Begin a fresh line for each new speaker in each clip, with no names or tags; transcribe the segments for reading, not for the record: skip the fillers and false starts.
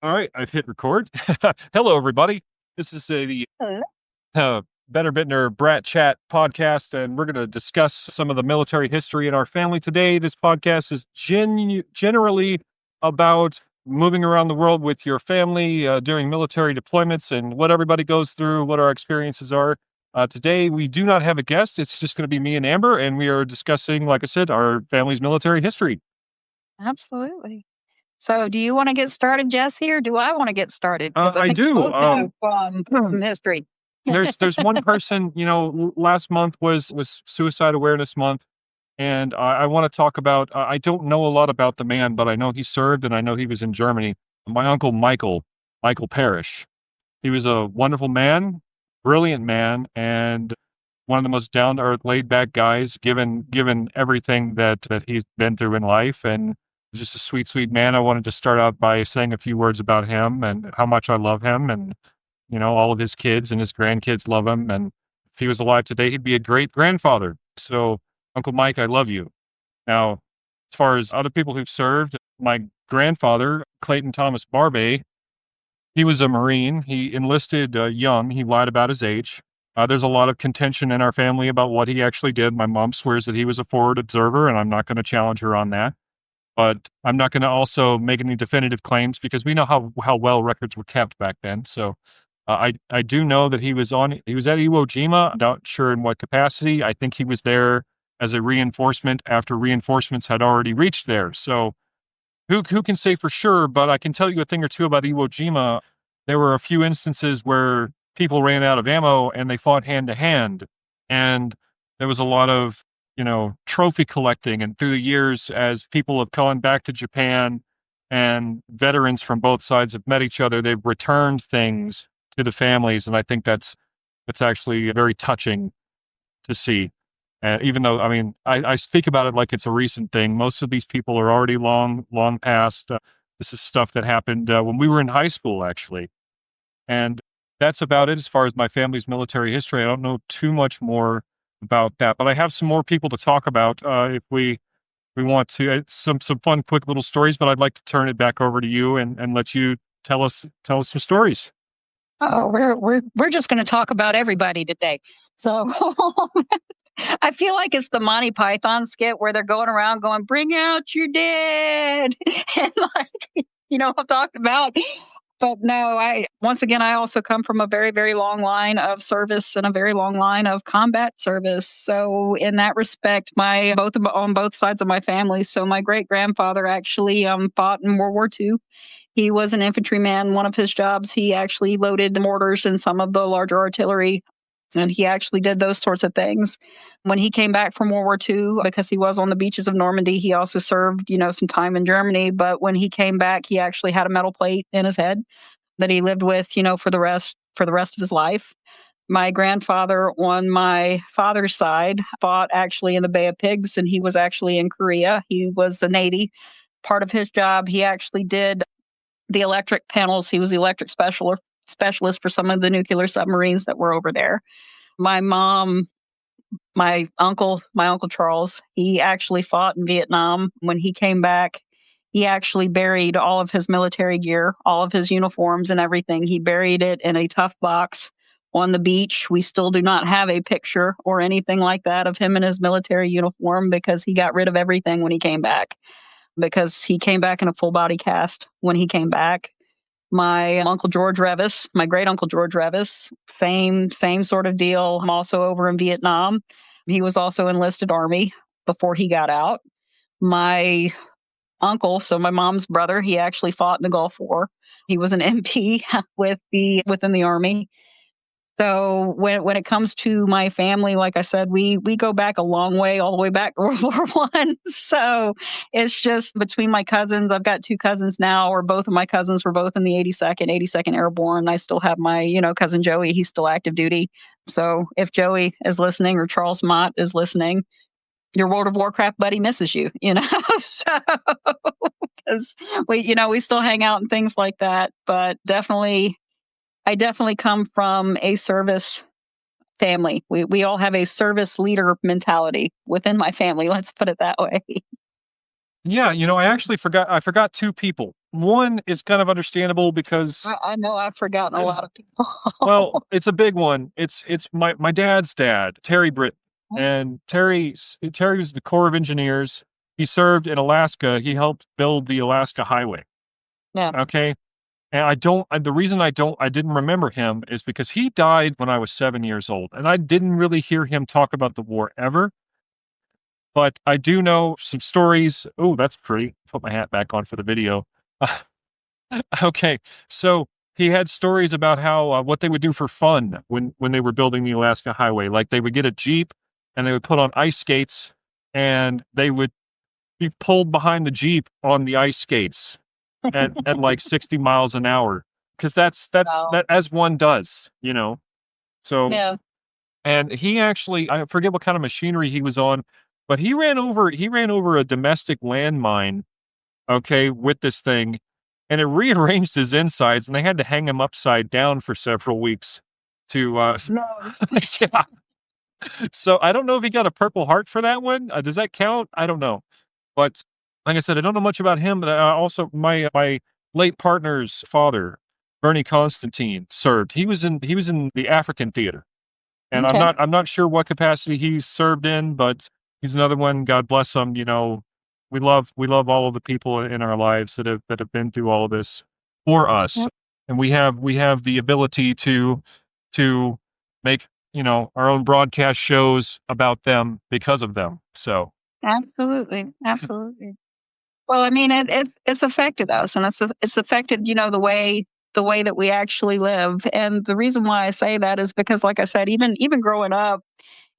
All right, I've hit record. Hello, everybody. This is the
Hello.
Better Bittner Brat Chat podcast, and we're going to discuss some of the military history in our family today. This podcast is generally about moving around the world with your family during military deployments and what everybody goes through, what our experiences are. Today, we do not have a guest. It's just going to be me and Amber, and we are discussing, like I said, our family's military history.
Absolutely. So, do you want to get started, Jesse, or do I want to get started? Because I
I
think we
do.
both have some history.
There's one person, last month was Suicide Awareness Month, and I want to talk about. I don't know a lot about the man, but I know he served, and I know he was in Germany. My uncle Michael Parrish. He was a wonderful man, brilliant man, and one of the most down to earth, laid back guys. Given everything that he's been through in life, and just a sweet, sweet man. I wanted to start out by saying a few words about him and how much I love him, and all of his kids and his grandkids love him. And if he was alive today, he'd be a great grandfather. So, Uncle Mike, I love you. Now, as far as other people who've served, my grandfather, Clayton Thomas Barbay, he was a Marine. He enlisted young. He lied about his age. There's a lot of contention in our family about what he actually did. My mom swears that he was a forward observer, and I'm not going to challenge her on that. But I'm not going to also make any definitive claims because we know how well records were kept back then. So I do know that he was at Iwo Jima. I'm not sure in what capacity. I think he was there as a reinforcement after reinforcements had already reached there. So who can say for sure? But I can tell you a thing or two about Iwo Jima. There were a few instances where people ran out of ammo and they fought hand to hand, and there was a lot of trophy collecting. And through the years, as people have gone back to Japan and veterans from both sides have met each other, they've returned things to the families, and I think that's actually very touching to see. Even though, I mean, I speak about it like it's a recent thing. Most of these people are already long past. This is stuff that happened when we were in high school, actually. And that's about it as far as my family's military history. I don't know too much more about that, but I have some more people to talk about if we want to. Some fun, quick little stories, but I'd like to turn it back over to you and let you tell us some stories.
Oh, we're just going to talk about everybody today. So, I feel like it's the Monty Python skit where they're going around going, "Bring out your dead," and like what I'm talking about. But no, I once again I also come from a very, very long line of service and a very long line of combat service. So in that respect, on both sides of my family. So my great grandfather actually fought in World War II. He was an infantryman. One of his jobs, he actually loaded mortars and some of the larger artillery, and he actually did those sorts of things. When he came back from World War II, because he was on the beaches of Normandy, he also served, some time in Germany. But when he came back, he actually had a metal plate in his head that he lived with, for the rest of his life. My grandfather on my father's side fought actually in the Bay of Pigs, and he was actually in Korea. He was a Navy. Part of his job, he actually did the electric panels. He was the electric specialist for some of the nuclear submarines that were over there. My mom, my uncle Charles, he actually fought in Vietnam. When he came back, he actually buried all of his military gear, all of his uniforms and everything. He buried it in a tough box on the beach. We still do not have a picture or anything like that of him in his military uniform because he got rid of everything when he came back, because he came back in a full body cast when he came back. My uncle George Revis, my great uncle George Revis, same sort of deal. I'm also over in Vietnam. He was also enlisted Army before he got out. My uncle, so my mom's brother, he actually fought in the Gulf War. He was an MP within the Army. So when it comes to my family, like I said, we go back a long way, all the way back to World War One. So it's just between my cousins. I've got two cousins now, or both of my cousins were both in the 82nd Airborne. I still have my cousin Joey. He's still active duty. So if Joey is listening or Charles Mott is listening, your World of Warcraft buddy misses you. So because we still hang out and things like that. But definitely. I definitely come from a service family. We all have a service leader mentality within my family. Let's put it that way.
Yeah, I forgot two people. One is kind of understandable because,
I know I've forgotten a lot of people.
well, it's a big one. It's my dad's dad, Terry Britt, and Terry was the Corps of Engineers. He served in Alaska. He helped build the Alaska Highway.
Yeah.
Okay, and the reason I didn't remember him is because he died when I was 7 years old, and I didn't really hear him talk about the war ever. But I do know some stories. Oh, that's pretty. Put my hat back on for the video. Okay, so he had stories about how what they would do for fun when they were building the Alaska Highway. Like they would get a Jeep and they would put on ice skates and they would be pulled behind the Jeep on the ice skates at like 60 miles an hour because
Wow.
that as one does, So
Yeah.
and he actually I forget what kind of machinery he was on, but he ran over a domestic landmine, okay, with this thing, and it rearranged his insides, and they had to hang him upside down for several weeks to,
No.
yeah. So, I don't know if he got a Purple Heart for that one, does that count? I don't know, but, like I said, I don't know much about him, but, also my late partner's father, Bernie Constantine, served. He was in the African theater. And
Okay.
I'm not sure what capacity he served in, but he's another one, God bless him, we love all of the people in our lives that have been through all of this for us.
Yep.
And we have the ability to make, our own broadcast shows about them because of them. So,
Absolutely. Absolutely. Well, I mean, it's affected us, and it's affected, the way that we actually live. And the reason why I say that is because, like I said, even growing up,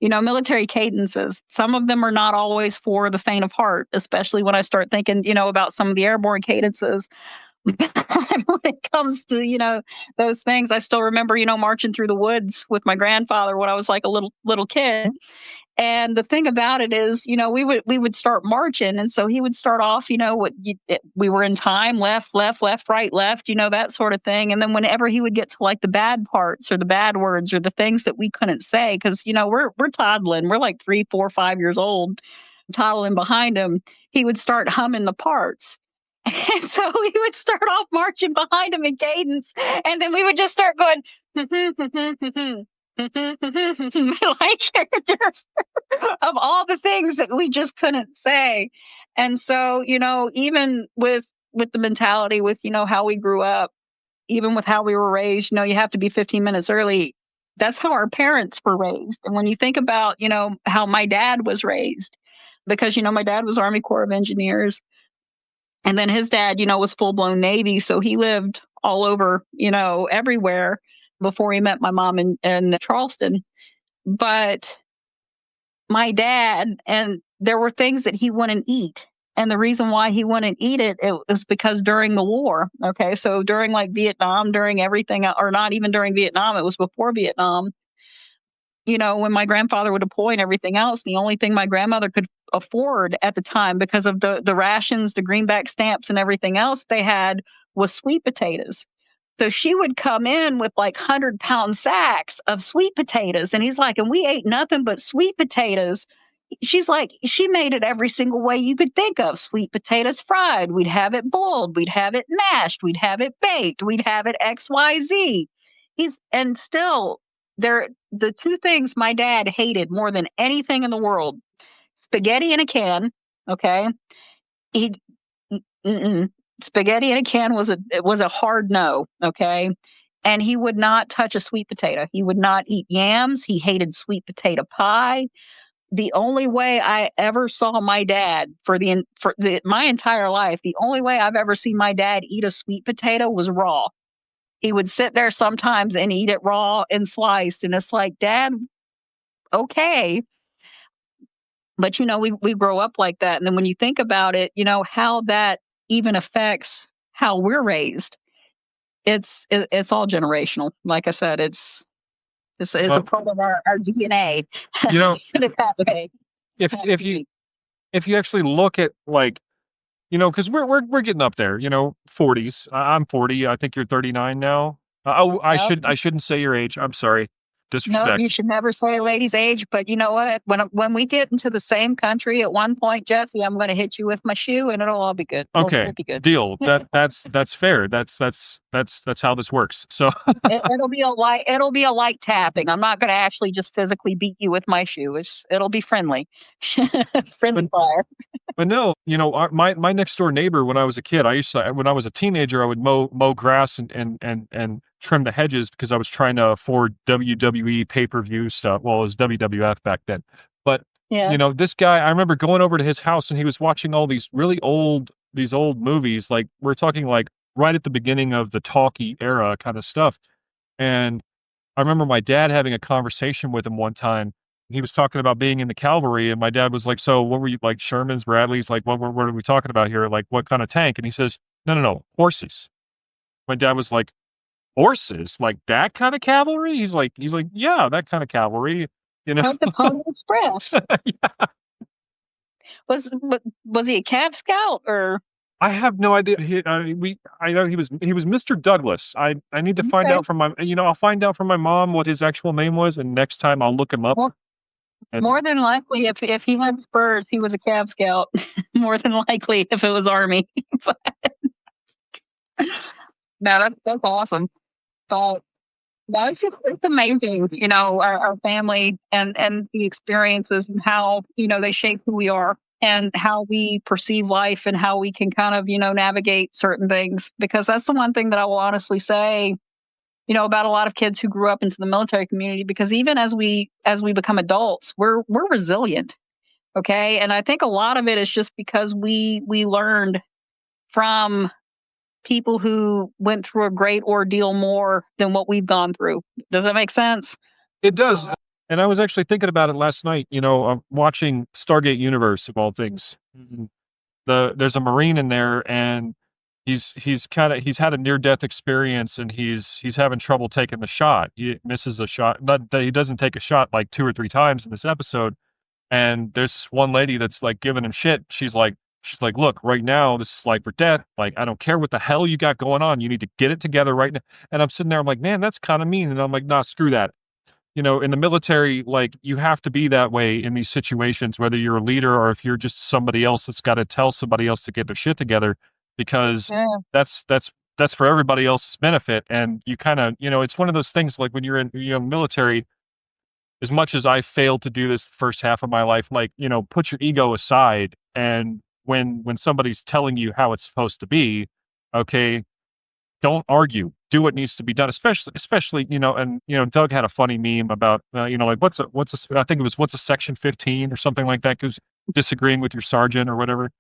military cadences, some of them are not always for the faint of heart, especially when I start thinking, about some of the airborne cadences. When it comes to, those things, I still remember, marching through the woods with my grandfather when I was like a little kid. And the thing about it is, we would start marching, and so he would start off, we were in time, left, left, left, right, left, that sort of thing. And then whenever he would get to like the bad parts or the bad words or the things that we couldn't say, because we're toddling, we're like 3, 4, 5 years old, toddling behind him, he would start humming the parts. And so we would start off marching behind him in cadence, and then we would just start going, like just of all the things that we just couldn't say. And so, even with the mentality, with how we grew up, even with how we were raised, you have to be 15 minutes early. That's how our parents were raised. And when you think about, how my dad was raised, because my dad was Army Corps of Engineers, and then his dad, was full blown Navy, so he lived all over, everywhere before he met my mom in Charleston. But my dad, and there were things that he wouldn't eat. And the reason why he wouldn't eat it was because during the war, okay, so during like Vietnam, during everything, or not even during Vietnam, it was before Vietnam. When my grandfather would deploy and everything else, the only thing my grandmother could afford at the time, because of the rations, the greenback stamps, and everything else they had, was sweet potatoes. So she would come in with like 100-pound sacks of sweet potatoes. And he's like, and we ate nothing but sweet potatoes. She's like, she made it every single way you could think of. Sweet potatoes fried. We'd have it boiled. We'd have it mashed. We'd have it baked. We'd have it XYZ. And still, the two things my dad hated more than anything in the world: spaghetti in a can. Okay. He Mm-mm. Spaghetti in a can was a hard no, okay? And he would not touch a sweet potato. He would not eat yams. He hated sweet potato pie. The only way I ever saw my dad my entire life, the only way I've ever seen my dad eat a sweet potato was raw. He would sit there sometimes and eat it raw and sliced, and it's like, Dad, okay. But we grow up like that, and then when you think about it, how that even affects how we're raised. It's all generational. Like I said, it's a
well,
part of our DNA.
you know,
Put it that way.
if if you if you actually look at like, because we're getting up there, 40s. I'm 40. I think you're 39 now. Oh, I
Yep.
shouldn't say your age. I'm sorry.
No,
Disrespect.
you should never say a lady's age. But you know what? When we get into the same country at one point, Jesse, I'm going to hit you with my shoe, and it'll all be good. We'll
Okay,
be good.
deal. That's fair. That's how this works. So
It'll be a light. It'll be a light tapping. I'm not going to actually just physically beat you with my shoe. It'll be friendly,
but
friendly fire.
but no, my next door neighbor when I was a kid, I used to when I was a teenager, I would mow grass and trim the hedges because I was trying to afford WWE pay-per-view stuff. Well, it was WWF back then. But
Yeah.
this guy, I remember going over to his house and he was watching all these old movies. Like we're talking like right at the beginning of the talkie era kind of stuff. And I remember my dad having a conversation with him one time. He was talking about being in the cavalry, and my dad was like, "So, what were you like, Shermans, Bradleys? Like, what are we talking about here? Like, what kind of tank?" And he says, "No, no, no, horses." My dad was like, "Horses? Like that kind of cavalry?" He's like, "Yeah, that kind of cavalry." You know,
What the Pony Express? Was he a Cab Scout or?
I have no idea. I know he was Mr. Douglas. I need to find
Okay.
out from I'll find out from my mom what his actual name was, and next time I'll look him up.
Well,
And
more than likely, if he had spurs, he was a Cab Scout. More than likely, if it was Army. But no, that's awesome. So no, it's amazing, our family and the experiences and how, they shape who we are and how we perceive life and how we can kind of, navigate certain things. Because that's the one thing that I will honestly say, about a lot of kids who grew up into the military community, because even as we become adults, we're resilient. Okay. And I think a lot of it is just because we learned from people who went through a great ordeal more than what we've gone through. Does that make sense?
it does. And I was actually thinking about it last night. Watching Stargate Universe of all things. There's a Marine in there, and he's had a near death experience, and he's having trouble taking the shot. He misses a shot. Not that he doesn't take a shot like two or three times in this episode. And there's this one lady that's like giving him shit. She's like, look, right now this is life or death. Like, I don't care what the hell you got going on. You need to get it together right now. And I'm sitting there, I'm like, man, that's kind of mean. And I'm like, nah, screw that. In the military, like you have to be that way in these situations, whether you're a leader or if you're just somebody else that's got to tell somebody else to get their shit together, because
Yeah.
that's for everybody else's benefit. And you kind of, it's one of those things like when you're in the military, as much as I failed to do this the first half of my life, like, put your ego aside. And when somebody's telling you how it's supposed to be, okay, don't argue. Do what needs to be done, especially, and Doug had a funny meme about, like I think it was what's a section 15 or something like that, because disagreeing with your sergeant or whatever.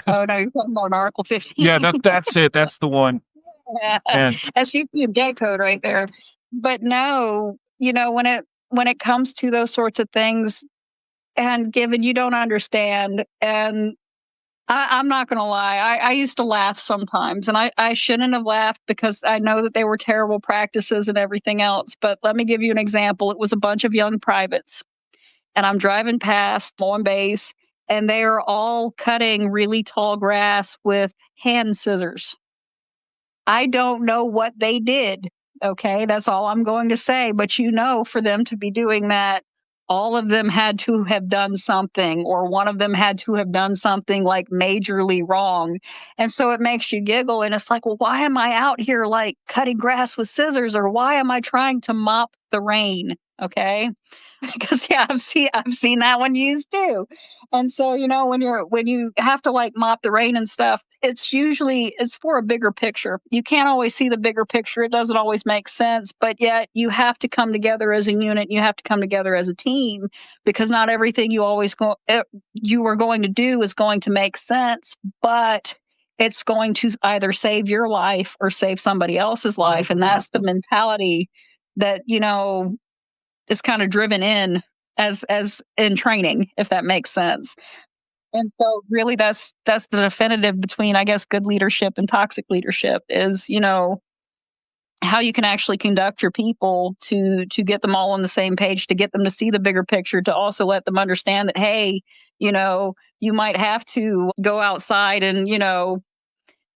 Oh no, you're talking about Article 15.
Yeah, that's it. That's the one.
Yeah.
And
That's usually a gay code right there. But no, when it comes to those sorts of things, and given you don't understand, and I'm not going to lie, I used to laugh sometimes, and I shouldn't have laughed because I know that they were terrible practices and everything else. But let me give you an example. It was a bunch of young privates, and I'm driving past on base, and they are all cutting really tall grass with hand scissors. I don't know what they did. Okay, that's all I'm going to say. But for them to be doing that, all of them had to have done something, or one of them had to have done something like majorly wrong. And so it makes you giggle. And it's like, well, why am I out here like cutting grass with scissors, or why am I trying to mop the rain? Okay. Because yeah, I've seen that one used too. And so, when you have to like mop the rain and stuff, it's for a bigger picture. You can't always see the bigger picture. It doesn't always make sense, but yet you have to come together as a unit. You have to come together as a team, because not everything you are going to do is going to make sense, but it's going to either save your life or save somebody else's life. And that's the mentality that, is kind of driven in as in training, if that makes sense. And so really that's the definitive between, I guess, good leadership and toxic leadership is, how you can actually conduct your people to get them all on the same page, to get them to see the bigger picture, to also let them understand that, hey, you might have to go outside and,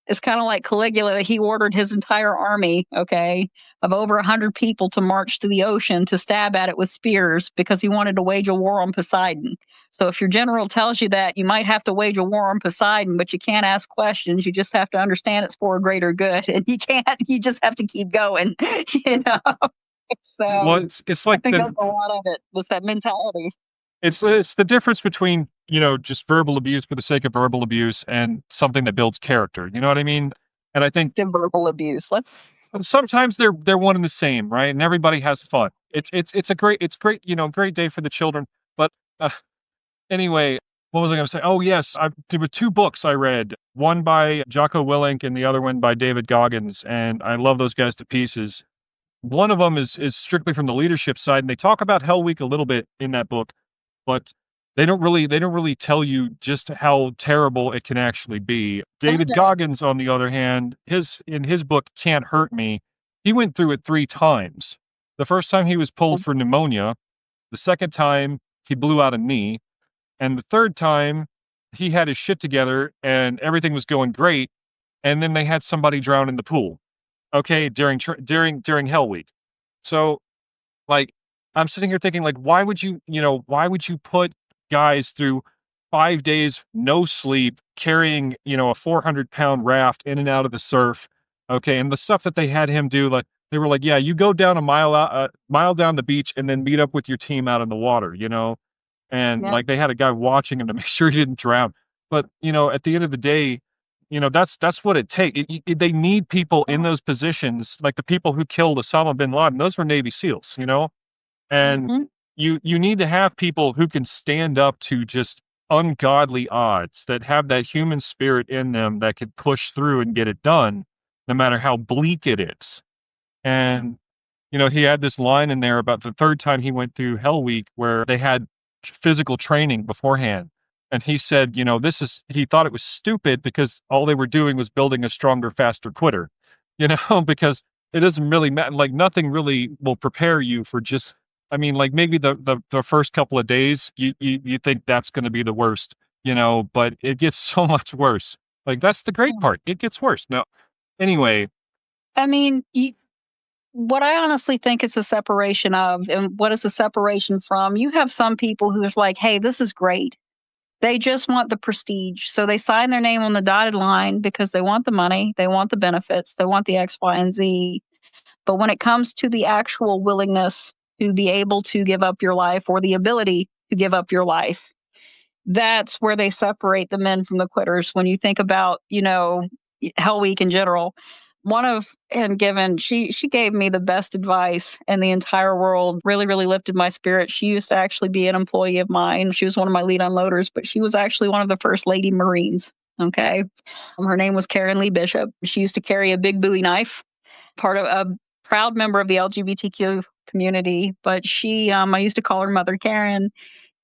It's kind of like Caligula. He ordered his entire army, okay, of over 100 people to march to the ocean to stab at it with spears because he wanted to wage a war on Poseidon. So if your general tells you that, you might have to wage a war on Poseidon, but you can't ask questions. You just have to understand it's for a greater good. And you just have to keep going, you know?
Well,
So
it's
I
like
think that's a lot of it with that mentality.
it's the difference between, just verbal abuse for the sake of verbal abuse and something that builds character, you know what I mean? And I think
And verbal abuse. Let's
sometimes they're one and the same, right? And everybody has fun. It's great, great day for the children. But uh, anyway, what was I going to say? Oh yes, there were two books I read. One by Jocko Willink and the other one by David Goggins, and I love those guys to pieces. One of them is strictly from the leadership side, and they talk about Hell Week a little bit in that book, but they don't really tell you just how terrible it can actually be. David Goggins, on the other hand, his in his book Can't Hurt Me, he went through it 3 times. The first time he was pulled for pneumonia, the second time he blew out a knee, and the third time he had his shit together and everything was going great, and then they had somebody drown in the pool. Okay, during Hell Week. So, like, I'm sitting here thinking, like, why would you put guys through 5 days, no sleep, carrying, a 400-pound raft in and out of the surf? Okay, and the stuff that they had him do, like, they were like, yeah, you go down a mile down the beach and then meet up with your team out in the water. And
yeah.
like they had a guy watching him to make sure he didn't drown. But, at the end of the day, that's what it takes. They need people in those positions, like the people who killed Osama bin Laden. Those were Navy SEALs. And
Mhm.
you need to have people who can stand up to just ungodly odds, that have that human spirit in them that can push through and get it done, no matter how bleak it is. And he had this line in there about the third time he went through Hell Week where they had physical training beforehand. And he said, he thought it was stupid because all they were doing was building a stronger, faster quitter, because it doesn't really matter. Like nothing really will prepare you for just, I mean, like maybe the first couple of days, you think that's going to be the worst, but it gets so much worse. Like that's the great part. It gets worse. No, anyway,
I mean, what I honestly think it's a separation of, and what is a separation from, you have some people who's like, hey, this is great. They just want the prestige. So they sign their name on the dotted line because they want the money, they want the benefits, they want the X, Y, and Z. But when it comes to the actual willingness to be able to give up your life or the ability to give up your life, that's where they separate the men from the quitters. When you think about, Hell Week in general, one of and given she gave me the best advice in the entire world. Really, really lifted my spirit. She used to actually be an employee of mine. She was one of my lead unloaders, but she was actually one of the first lady Marines. Okay, her name was Karen Lee Bishop. She used to carry a big Bowie knife, part of a proud member of the LGBTQ community. But I used to call her Mother Karen,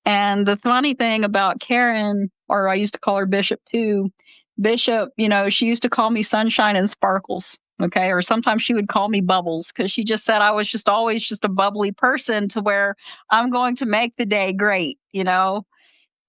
and the funny thing about Karen, or I used to call her Bishop too, Bishop, she used to call me Sunshine and Sparkles. Okay. Or sometimes she would call me Bubbles because she just said I was just always just a bubbly person to where I'm going to make the day great.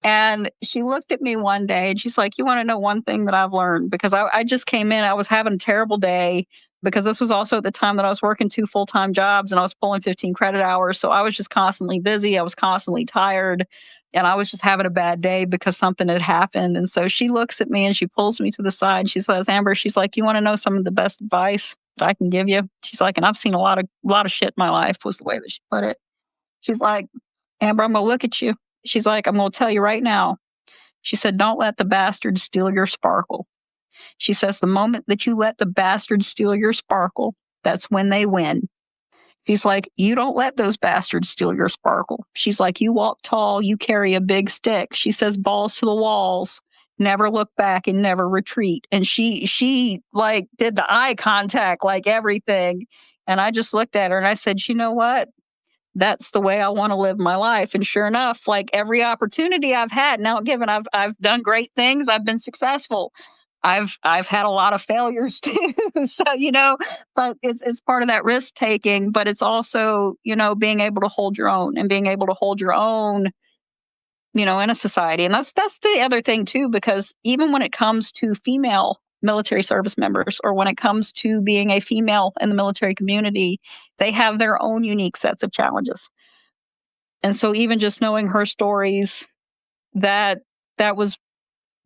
And she looked at me one day and she's like, you want to know one thing that I've learned? Because I just came in, I was having a terrible day because this was also at the time that I was working 2 full-time jobs and I was pulling 15 credit hours. So I was just constantly busy. I was constantly tired and I was just having a bad day because something had happened. And so she looks at me and she pulls me to the side and she says, Amber, she's like, you want to know some of the best advice that I can give you? She's like, and I've seen a lot of shit in my life, was the way that she put it. She's like, Amber, I'm going to look at you. She's like, I'm going to tell you right now. She said, don't let the bastards steal your sparkle. She says, the moment that you let the bastards steal your sparkle, that's when they win. She's like, you don't let those bastards steal your sparkle. She's like, you walk tall, you carry a big stick. She says, balls to the walls, never look back and never retreat. And she like did the eye contact, like everything. And I just looked at her and I said, you know what? That's the way I want to live my life. And sure enough, like every opportunity I've had, now given I've done great things, I've been successful. I've had a lot of failures too. So, but it's part of that risk taking, but it's also, being able to hold your own and being able to hold your own, in a society. And that's the other thing too, because even when it comes to female military service members, or when it comes to being a female in the military community, they have their own unique sets of challenges. And so even just knowing her stories, that that was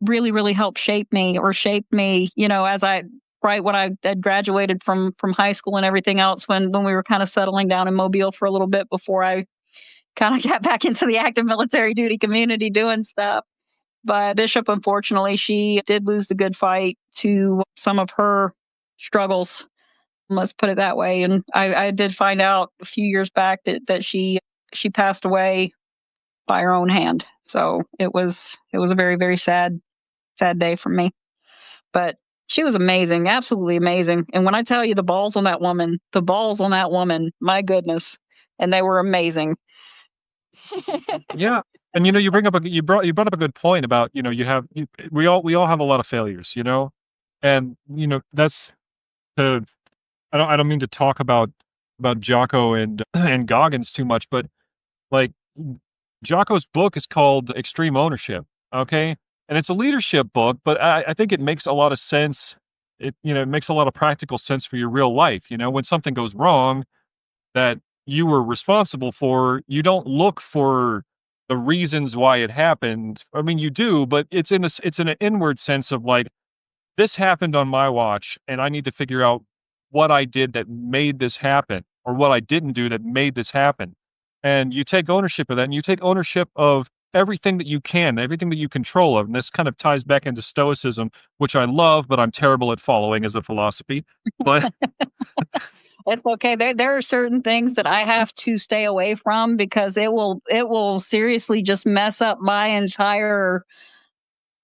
really, really helped shape me, as I right when I had graduated from high school and everything else, when we were kind of settling down in Mobile for a little bit before I kind of got back into the active military duty community doing stuff. But Bishop, unfortunately, she did lose the good fight to some of her struggles. Let's put it that way. And I did find out a few years back that she passed away by her own hand. So it was a very, very sad day for me. But she was amazing, absolutely amazing. And when I tell you the balls on that woman, my goodness, and they were amazing.
Yeah, and you brought up a good point about, we all have a lot of failures, and that's the I don't mean to talk about Jocko and and Goggins too much, but like Jocko's book is called Extreme Ownership, okay? And it's a leadership book, but I think it makes a lot of sense. It makes a lot of practical sense for your real life. When something goes wrong that you were responsible for, you don't look for the reasons why it happened. I mean, you do, but it's in an inward sense of like, this happened on my watch, and I need to figure out what I did that made this happen, or what I didn't do that made this happen. And you take ownership of that, and you take ownership of everything that you can, everything that you control of. And this kind of ties back into Stoicism, which I love, but I'm terrible at following as a philosophy. But
It's okay. There are certain things that I have to stay away from because it will seriously just mess up my entire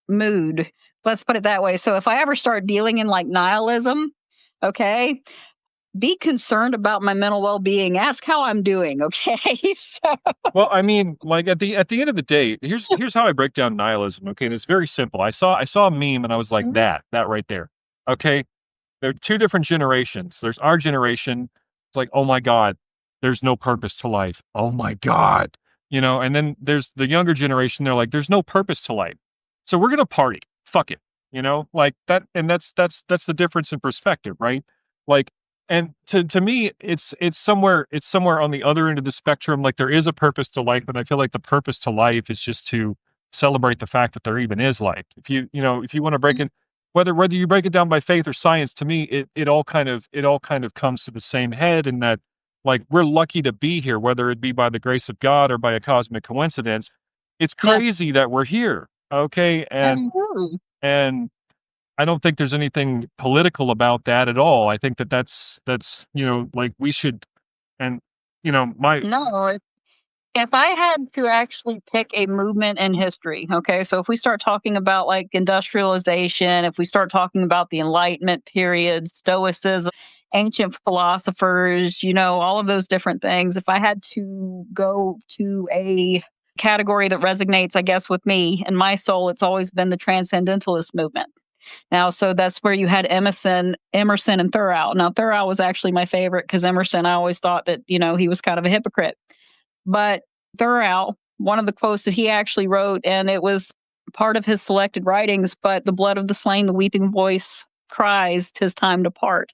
mood. Let's put it that way. So if I ever start dealing in like nihilism, okay, be concerned about my mental well-being. Ask how I'm doing, okay? So,
well, I mean, like at the end of the day, here's how I break down nihilism. Okay, and it's very simple. I saw a meme and I was like, that right there. Okay, there are two different generations. There's our generation. It's like, oh my God, there's no purpose to life. Oh my God. And then there's the younger generation. They're like, there's no purpose to life. So we're gonna party. Fuck it. Like that, and that's the difference in perspective, right? Like, and to me, it's somewhere on the other end of the spectrum. Like there is a purpose to life, but I feel like the purpose to life is just to celebrate the fact that there even is life. If you want to break it, whether you break it down by faith or science, to me, it all kind of comes to the same head, in that like we're lucky to be here, whether it be by the grace of God or by a cosmic coincidence. It's
yeah.
crazy that we're here. Okay. And I don't think there's anything political about that at all. I think that's like we should, and my
No, if I had to actually pick a movement in history, okay, so if we start talking about like industrialization, if we start talking about the Enlightenment period, Stoicism, ancient philosophers, all of those different things, if I had to go to a category that resonates, I guess, with me and my soul, it's always been the transcendentalist movement. Now, so that's where you had Emerson and Thoreau. Now, Thoreau was actually my favorite because Emerson, I always thought that, he was kind of a hypocrite. But Thoreau, one of the quotes that he actually wrote, and it was part of his selected writings, but the blood of the slain, the weeping voice cries, 'tis time to part.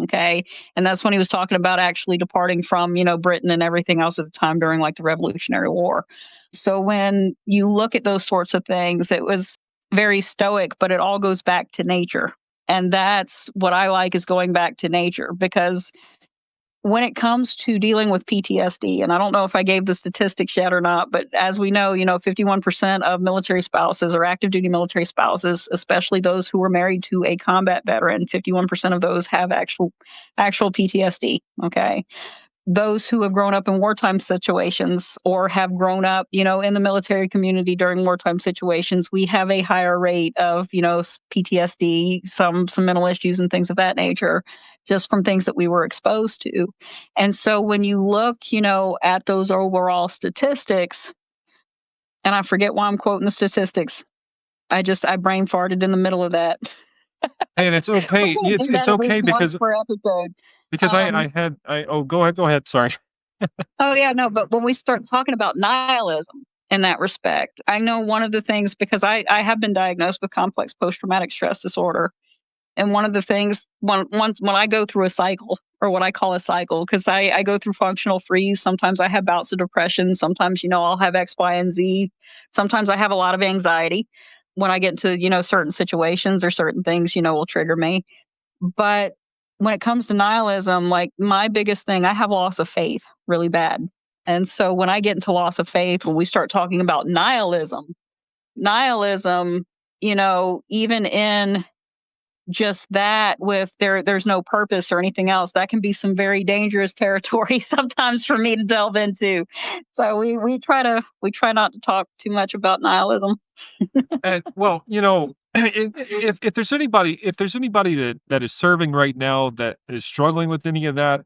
Okay. And that's when he was talking about actually departing from, Britain and everything else at the time during like the Revolutionary War. So when you look at those sorts of things, it was very stoic, but it all goes back to nature. And that's what I like, is going back to nature, because when it comes to dealing with PTSD, and I don't know if I gave the statistics yet or not, but as we know, 51% of military spouses or active duty military spouses, especially those who were married to a combat veteran, 51% of those have actual PTSD. Okay. Those who have grown up in wartime situations or have grown up, in the military community during wartime situations, we have a higher rate of, PTSD, some mental issues and things of that nature, just from things that we were exposed to. And so when you look, at those overall statistics, and I forget why I'm quoting the statistics. I brain farted in the middle of that.
and it's
We're
okay.
gonna
It's
do
it's
that at least
okay
once
because
per episode.
because
Um,
I had I oh go ahead. Sorry.
Oh yeah, no, but when we start talking about nihilism in that respect, I know one of the things, because I have been diagnosed with complex post traumatic stress disorder. And one of the things when I go through a cycle, or what I call a cycle, because I go through functional freeze. Sometimes I have bouts of depression. Sometimes, I'll have X, Y, and Z. Sometimes I have a lot of anxiety when I get into, certain situations or certain things, will trigger me. But when it comes to nihilism, like my biggest thing, I have loss of faith really bad. And so when I get into loss of faith, when we start talking about nihilism, even in just that with there's no purpose or anything else, that can be some very dangerous territory sometimes for me to delve into. So we try not to talk too much about nihilism.
And well, if there's anybody that is serving right now that is struggling with any of that,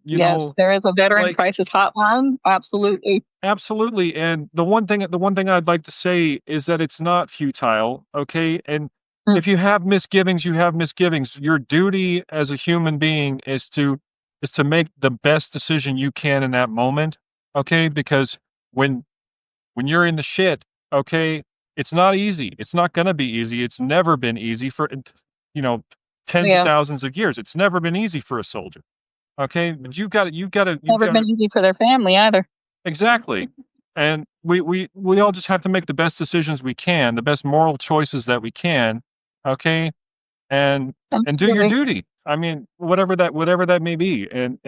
you
Yes,
know,
there is a veteran
like
crisis hotline. Absolutely.
absolutely. And the one thing I'd like to say is that it's not futile, okay? And
Mm,
if you have misgivings, you have misgivings. Your duty as a human being is to make the best decision you can in that moment, okay? Because when when you're in the shit, okay, it's not easy. It's not gonna be easy. It's never been easy you know, tens of
yeah,
thousands of years. It's never been easy for a soldier. Okay, but you've
never
got to
been easy for their family either.
exactly. And we all just have to make the best decisions we can, the best moral choices that we can. Okay, and do your
Absolutely.
duty. I mean, whatever that may be. And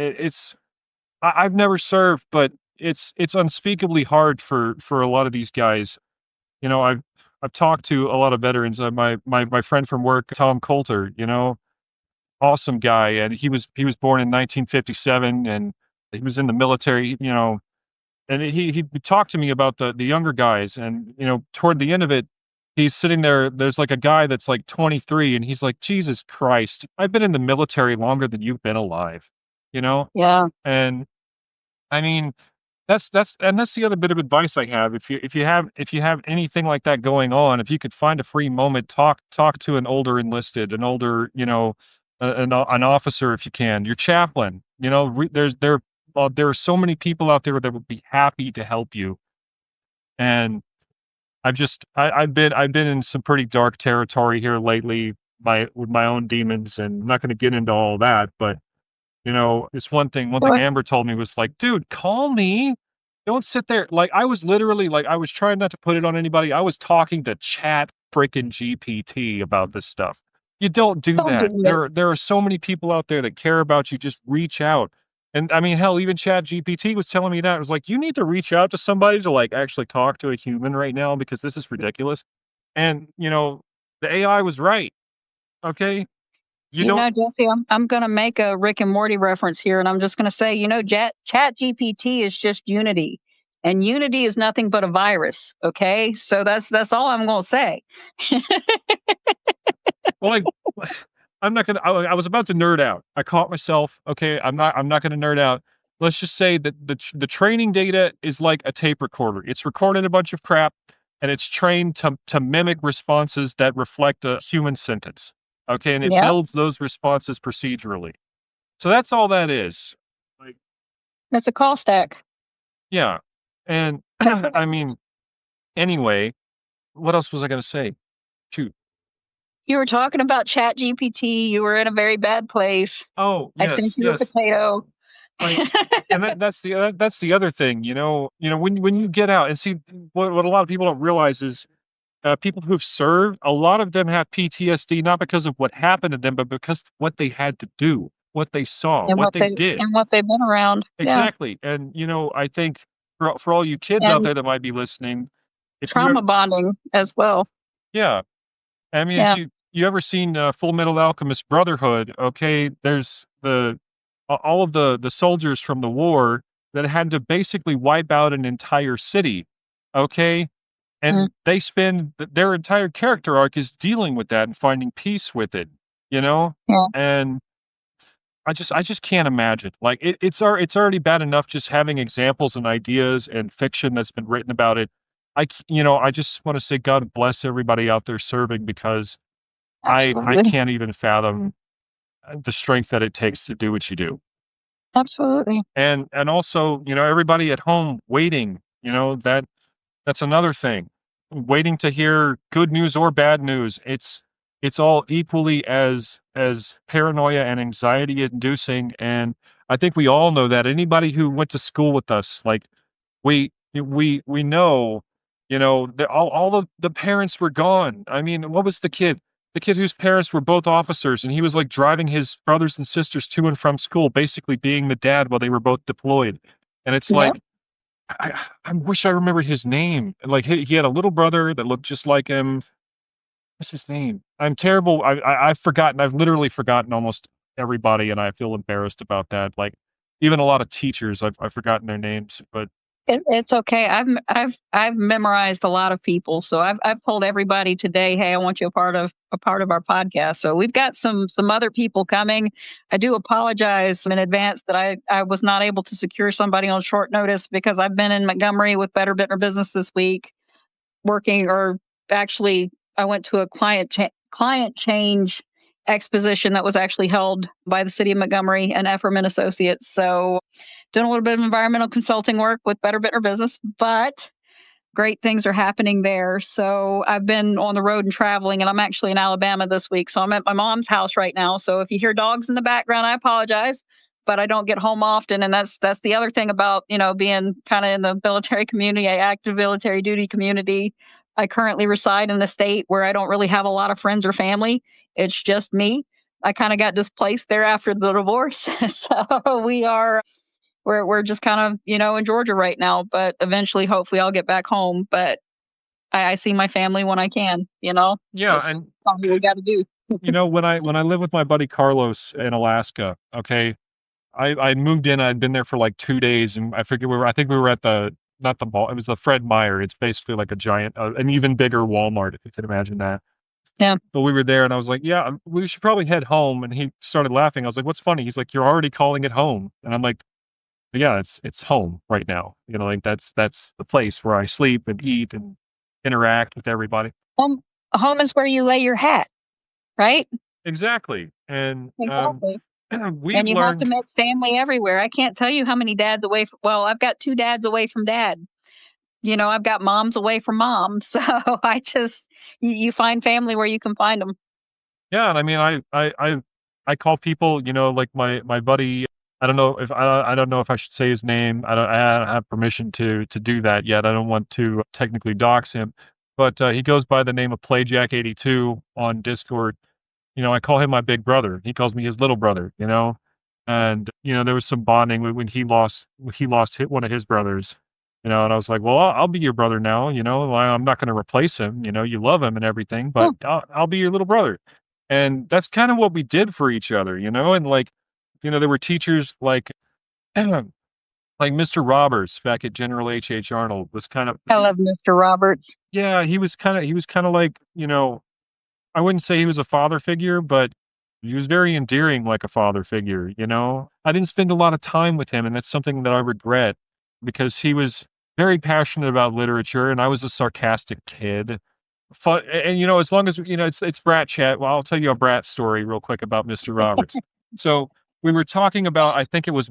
I've never served, but it's unspeakably hard for a lot of these guys. I've talked to a lot of veterans. My friend from work, Tom Coulter. Awesome guy, and he was born in 1957, and he was in the military. And he talked to me about the younger guys, and toward the end of it, he's sitting there. There's like a guy that's like 23, and he's like, Jesus Christ, I've been in the military longer than you've been alive. You know,
Yeah.
and I mean, that's the other bit of advice I have. If you have anything like that going on, if you could find a free moment, talk to an older enlisted, an older, an officer if you can, your chaplain. There are so many people out there that would be happy to help you. And I've been in some pretty dark territory here lately, with my own demons, and I'm not going to get into all that, but it's one thing
Sure.
Amber told me was like, "Dude, call me. Don't sit there." Like, I was literally like, I was trying not to put it on anybody. I was talking to Chat freaking GPT about this stuff. You don't do
Don't do
that.
it.
There are so many people out there that care about you. Just reach out. And I mean, hell, even Chat GPT was telling me that. It was like, you need to reach out to somebody to like actually talk to a human right now because this is ridiculous. And the AI was right. Okay. You don't
Jesse, I'm gonna make a Rick and Morty reference here, and I'm just gonna say, Chat GPT is just Unity, and Unity is nothing but a virus. Okay, so that's all I'm gonna say.
well, like I'm not gonna. I was about to nerd out. I caught myself. Okay, I'm not gonna nerd out. Let's just say that the training data is like a tape recorder. It's recording a bunch of crap, and it's trained to mimic responses that reflect a human sentence. Okay, and it
Yeah,
builds those responses procedurally. So that's all that is. Like,
that's a call stack.
yeah, and I mean, anyway, what else was I gonna say? Shoot.
You were talking about Chat GPT. You were in a very bad place.
Oh
I sent
yes,
you a
yes.
potato.
Like, and that's the other thing, when you get out and see what a lot of people don't realize is, people who've served, a lot of them have PTSD, not because of what happened to them, but because of what they had to do, what they saw,
and
what
what
they
they
did.
and what they've been around. Yeah,
Exactly. And I think for all you kids out
and
there that might be listening, if you
trauma bonding as well.
yeah, I mean, if
Yeah.
you ever seen Full Metal Alchemist Brotherhood, okay, there's all of the soldiers from the war that had to basically wipe out an entire city, okay,
Mm,
and they spend their entire character arc is dealing with that and finding peace with it, you know,
yeah.
and I just can't imagine. Like it's already bad enough just having examples and ideas and fiction that's been written about it. I just want to say God bless everybody out there serving because I
Absolutely.
can't even fathom the strength that it takes to do what you do.
Absolutely.
And also, everybody at home waiting, that's another thing. Waiting to hear good news or bad news. it's all equally as paranoia and anxiety inducing, and I think we all know that. Anybody who went to school with us, like, we know, that all the parents were gone. I mean, what was the kid? The kid whose parents were both officers, and he was, like, driving his brothers and sisters to and from school, basically being the dad while they were both deployed, and it's
Yep.
like, I wish I remembered his name. Like, he had a little brother that looked just like him. What's his name? I'm terrible. I've forgotten. I've literally forgotten almost everybody, and I feel embarrassed about that. Like, even a lot of teachers, I've forgotten their names, but
It's okay. I've memorized a lot of people, so I've told everybody today, "Hey, I want you a part of our podcast." So we've got some other people coming. I do apologize in advance that I was not able to secure somebody on short notice because I've been in Montgomery with Better Bittner Business this week, working, or actually I went to a client change exposition that was actually held by the city of Montgomery and Ephraim and Associates. So doing a little bit of environmental consulting work with Better Bittner Business, but great things are happening there. So I've been on the road and traveling, and I'm actually in Alabama this week. So I'm at my mom's house right now. So if you hear dogs in the background, I apologize, but I don't get home often, and that's the other thing about being kind of in the military community, active military duty community. I currently reside in a state where I don't really have a lot of friends or family. It's just me. I kind of got displaced there after the divorce, so we're just kind of in Georgia right now, but eventually, hopefully, I'll get back home. But I see my family when I can.
yeah,
Just
and
something we got to do.
when I lived with my buddy Carlos in Alaska, okay, I moved in. I'd been there for like 2 days, and I think we were at the not the mall. It was the Fred Meyer. It's basically like a giant, an even bigger Walmart, if you can imagine that.
Yeah.
But we were there, and I was like, "Yeah, we should probably head home." And he started laughing. I was like, "What's funny?" He's like, "You're already calling it home." And I'm like, "Yeah, it's home right now. Like, that's the place where I sleep and eat and interact with everybody."
Home, home is where you lay your hat, right?
Exactly. And
Exactly.
we've
And you have to
learned,
make family everywhere. I can't tell you how many dads away from, well, I've got two dads away from dad. I've got moms away from mom. So you find family where you can find them.
yeah. And I mean, I call people, like my buddy. I don't know if I should say his name. I don't have permission to do that yet. I don't want to technically dox him, but he goes by the name of PlayJack82 on Discord. I call him my big brother. He calls me his little brother. And, there was some bonding when he lost one of his brothers, and I was like, well, I'll be your brother now. I'm not going to replace him. You love him and everything, but
Oh,
I'll be your little brother. And that's kind of what we did for each other. And like, there were teachers like Mr. Roberts back at General H. Arnold was kind of,
I love Mr. Roberts.
yeah, he was kind of like, I wouldn't say he was a father figure, but he was very endearing like a father figure. I didn't spend a lot of time with him, and that's something that I regret because he was very passionate about literature, and I was a sarcastic kid. And as long as it's Brat chat. Well, I'll tell you a Brat story real quick about Mr. Roberts. So we were talking about. I think it was.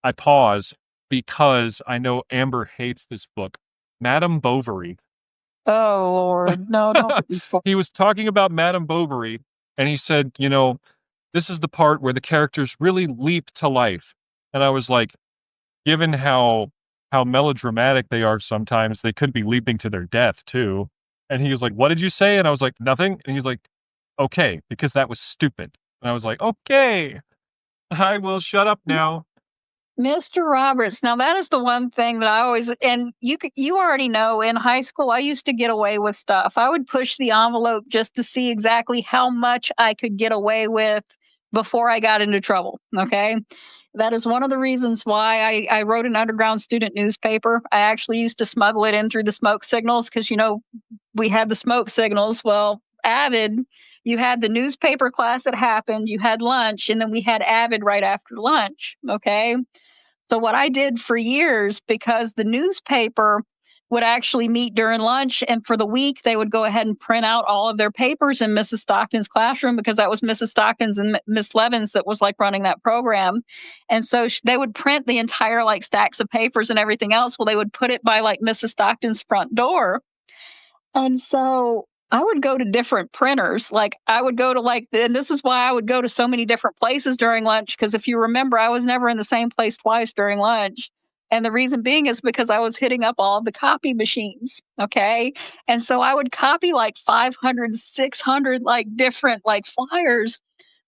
I pause because I know Amber hates this book, Madame Bovary.
Oh Lord, no, don't get me started.
He was talking about Madame Bovary, and he said, this is the part where the characters really leap to life. And I was like, given how melodramatic they are sometimes, they could be leaping to their death too. And he was like, "What did you say?" And I was like, "Nothing." And he's like, "Okay, because that was stupid." And I was like, "Okay, I will shut up now."
Mr. Roberts. Now that is the one thing that I always, and you already know, in high school I used to get away with stuff. I would push the envelope just to see exactly how much I could get away with before I got into trouble. Okay. That is one of the reasons why I wrote an underground student newspaper. I actually used to smuggle it in through the smoke signals because we had the smoke signals. Well, Avid, you had the newspaper class that happened, you had lunch, and then we had Avid right after lunch. Okay. So what I did for years, because the newspaper would actually meet during lunch, and for the week they would go ahead and print out all of their papers in Mrs. Stockton's classroom, because that was Mrs. Stockton's and Miss Levins that was like running that program. And so they would print the entire like stacks of papers and everything else. Well, they would put it by like Mrs. Stockton's front door. And so I would go to different printers. Like, I would go to, like, and this is why I would go to so many different places during lunch. Because if you remember, I was never in the same place twice during lunch. And the reason being is because I was hitting up all of the copy machines. Okay. And so I would copy like 500, 600, like different like flyers,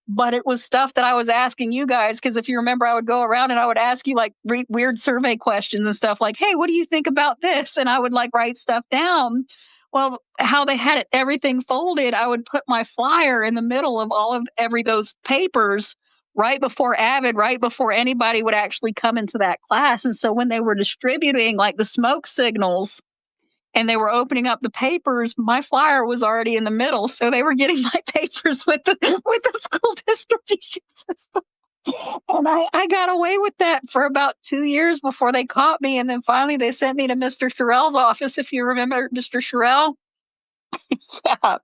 but it was stuff that I was asking you guys because if you remember, I would go around and I would ask you like weird survey questions and stuff like, "Hey, what do you think about this?" And I would like write stuff down. Well, how they had it, everything folded, I would put my flyer in the middle of all of every those papers right before Avid, right before anybody would actually come into that class. And so when they were distributing like the smoke signals and they were opening up the papers, my flyer was already in the middle, so they were getting my papers with the school distribution system. And I got away with that for about 2 years before they caught me, and then finally they sent me to Mr. Sherrell's office. If you remember Mr. Sherrell, yeah.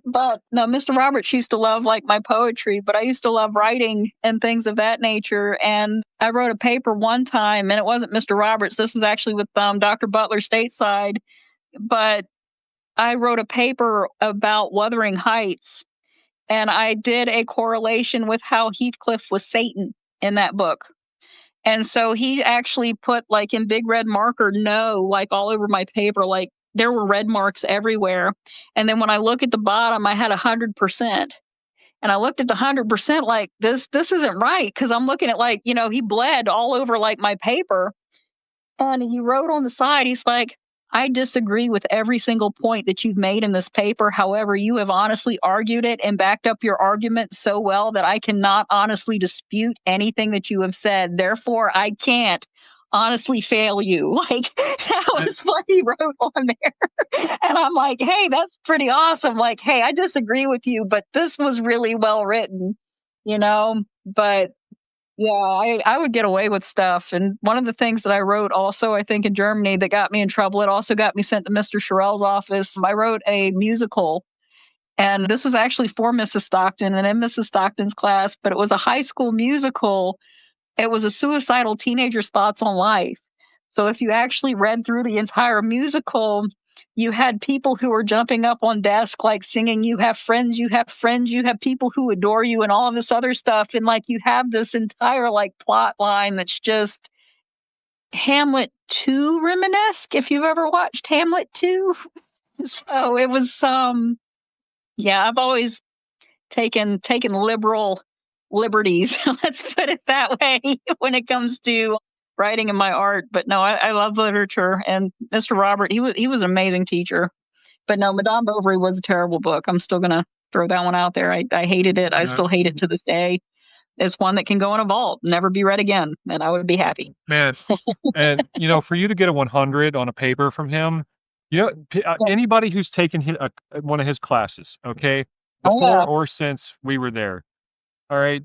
But no, Mr. Roberts used to love like my poetry, but I used to love writing and things of that nature. And I wrote a paper one time, and it wasn't Mr. Roberts. This was actually with Dr. Butler stateside, but I wrote a paper about Wuthering Heights, and I did a correlation with how Heathcliff was Satan in that book. And so he actually put like in big red marker, no, like all over my paper, like there were red marks everywhere. And then when I look at the bottom, I had 100%. And I looked at the 100% like this isn't right because I'm looking at like, he bled all over like my paper. And he wrote on the side, he's like, I disagree with every single point that you've made in this paper. However, you have honestly argued it and backed up your argument so well that I cannot honestly dispute anything that you have said. Therefore, I can't honestly fail you. Like, that was what he wrote on there. And I'm like, hey, that's pretty awesome. Like, hey, I disagree with you, but this was really well written, you know? But yeah, I would get away with stuff. And one of the things that I wrote also, I think in Germany that got me in trouble, it also got me sent to Mr. Sherrell's office. I wrote a musical, and this was actually for Mrs. Stockton and in Mrs. Stockton's class, but it was a high school musical. It was a suicidal teenager's thoughts on life. So if you actually read through the entire musical, you had people who were jumping up on desk, like singing, you have friends, you have friends, you have people who adore you and all of this other stuff. And like, you have this entire like plot line that's just Hamlet 2 reminiscent, if you've ever watched Hamlet 2. So it was, yeah, I've always taken liberal liberties, let's put it that way, when it comes to writing in my art. But no, I love literature, and Mr. Robert, he was an amazing teacher. But no, Madame Bovary was a terrible book. I'm still gonna throw that one out there. I hated it. I still hate it to this day. It's one that can go in a vault, never be read again, and I would be happy.
Man, and, for you to get a 100 on a paper from him, anybody who's taken one of his classes, okay,
Oh
before
yeah.
or since we were there, all right,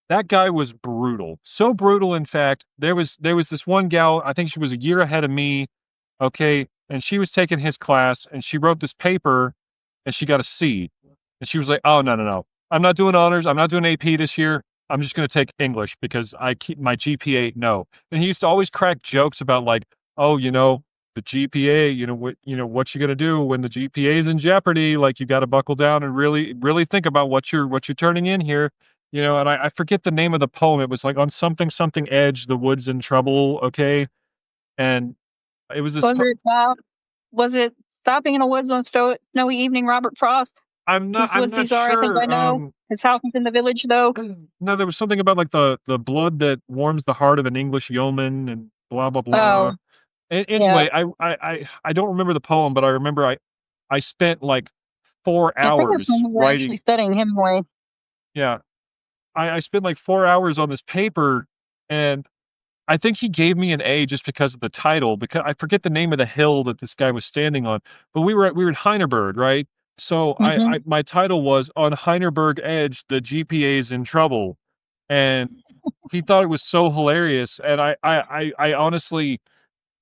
that guy was brutal. So brutal, in fact, there was this one gal, I think she was a year ahead of me, okay, and she was taking his class, and she wrote this paper, and she got a C, and she was like, "Oh, no, no, no. I'm not doing honors. I'm not doing AP this year. I'm just gonna take English because I keep my GPA no." And he used to always crack jokes about like, "Oh, the GPA, what you gonna do when the GPA is in jeopardy? Like, you gotta buckle down and really, really think about what you're turning in here." And I forget the name of the poem. It was like on something something edge, the woods in trouble, okay? And it was this
Was it was it Stopping in the Woods on Snowy Evening, Robert Frost? These
I'm
woods,
not
these are, I think
sure.
I know. His house is in the village, though.
No, there was something about like the blood that warms the heart of an English yeoman and blah blah
Oh,
blah.
yeah.
Anyway, I don't remember the poem, but I remember I spent like four
I think it's when
hours
we were actually
writing.
studying Hemingway.
Yeah, I spent like 4 hours on this paper, and I think he gave me an A just because of the title, because I forget the name of the hill that this guy was standing on, but we were at Heinerberg, right? So
Mhm.
my title was "On Heinerberg Edge, the GPA's in Trouble," and he thought it was so hilarious, and I honestly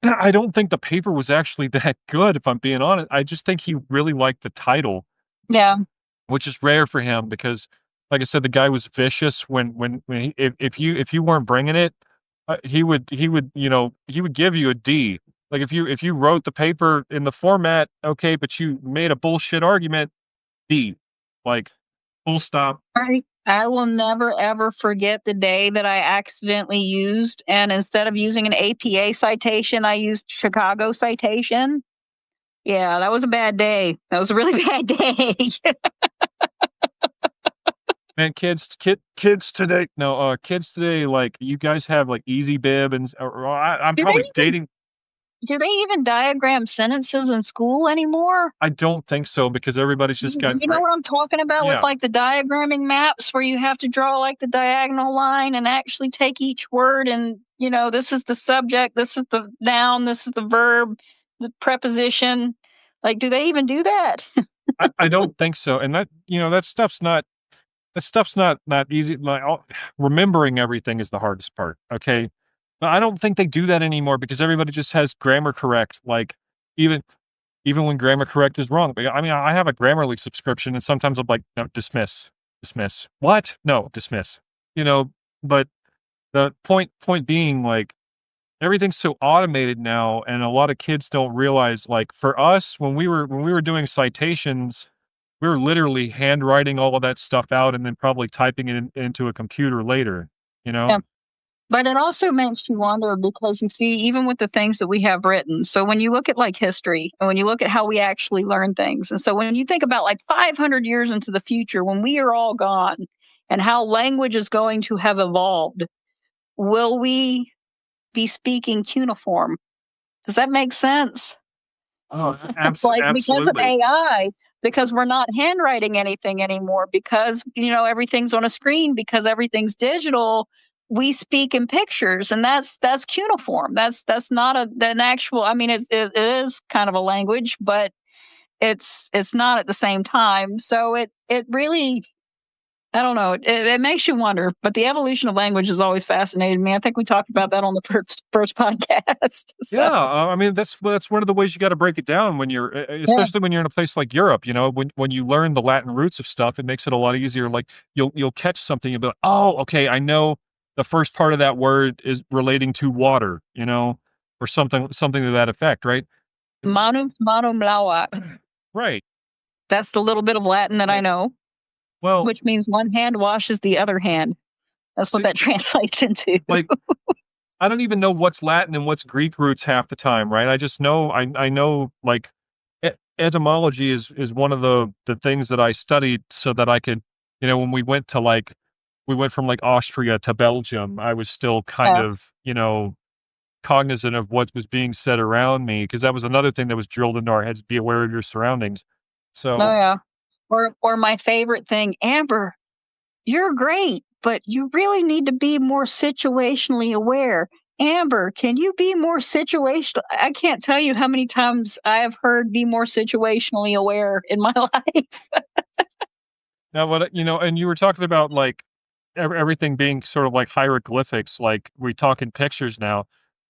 I don't think the paper was actually that good, if I'm being honest. I just think he really liked the title,
Yeah.
which is rare for him because, like I said, the guy was vicious when if you weren't bringing it, he would give you a D. Like if you wrote the paper in the format, okay, but you made a bullshit argument, D. Like, full stop.
I will never ever forget the day that I accidentally used, and instead of using an APA citation, I used Chicago citation. Yeah, that was a bad day. That was a really bad day.
Man, kids today, no, kids today, like you guys have like easy bib or I'm
do they
probably
even
dating.
do they even diagram sentences in school anymore?
I don't think so because everybody's just got
You know what I'm talking about with
yeah.
like the diagramming maps where you have to draw like the diagonal line and actually take each word and, this is the subject, this is the noun, this is the verb, the preposition. Like, do they even do that?
I don't think so, and that stuff's not easy. Like remembering everything is the hardest part. Okay, but I don't think they do that anymore because everybody just has grammar correct. Like even even when grammar correct is wrong. But I mean, I have a Grammarly subscription, and sometimes I'm like, no, dismiss, dismiss. What? No, dismiss. You know, but the point being, like, everything's so automated now, and a lot of kids don't realize, like, for us, when we were doing citations, we were literally handwriting all of that stuff out and then probably typing it into a computer later, you know?
Yeah. But it also makes you wonder because you see, even with the things that we have written, so when you look at like history and when you look at how we actually learn things, and so when you think about like 500 years into the future, when we are all gone and how language is going to have evolved, will we be speaking cuneiform? Does that make sense?
Oh,
Like because of
absolutely.
AI, because we're not handwriting anything anymore, because everything's on a screen, because everything's digital, we speak in pictures, and that's cuneiform. That's not an actual. I mean, it is kind of a language, but it's not at the same time. So it really, I don't know. It makes you wonder, but the evolution of language has always fascinated me. I think we talked about that on the first podcast. So
Yeah, I mean, that's one of the ways you gotta break it down when you're
yeah,
especially when you're in a place like Europe, when you learn the Latin roots of stuff, it makes it a lot easier, like, you'll catch something, you'll be like, "Oh, okay, I know the first part of that word is relating to water," or something to that effect, right?
manum lauat.
Right.
That's the little bit of Latin that I
Well
know,
well,
which means one hand washes the other hand. That's what
see,
that translates into.
like, I don't even know what's Latin and what's Greek roots half the time, right? I just know I know, like, etymology is one of the things that I studied so that I could, when we went from, like, Austria to Belgium, I was still kind
Yeah.
of, cognizant of what was being said around me because that was another thing that was drilled into our heads, be aware of your surroundings.
Oh,
So,
yeah. Or my favorite thing, Amber, you're great, but you really need to be more situationally aware. Amber, can you be more situational? I can't tell you how many times I have heard be more situationally aware in my life.
now what, and you were talking about, like, everything being sort of like hieroglyphics, like, we talk in pictures now,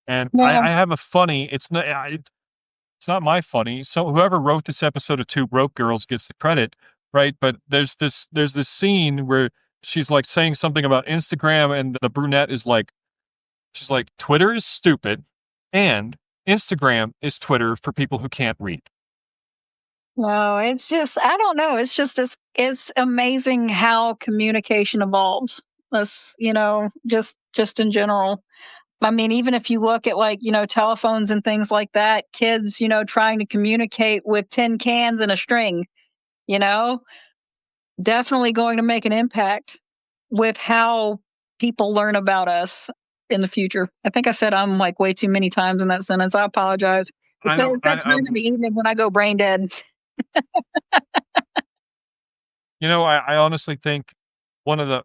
and
Yeah.
I have a funny it's not my funny. So whoever wrote this episode of Two Broke Girls gets the credit, right? But there's this scene where she's like saying something about Instagram, and the brunette is like, she's like, Twitter is stupid, and Instagram is Twitter for people who can't read.
No, it's just I don't know. It's amazing how communication evolves. That's just in general. I mean, even if you look at like, telephones and things like that, kids, trying to communicate with tin cans and a string, you know, definitely going to make an impact with how people learn about us in the future. I think I said I'm like way too many times in that sentence. I apologize.
I know.
It's that time in the evening when I go brain dead.
I honestly think one of the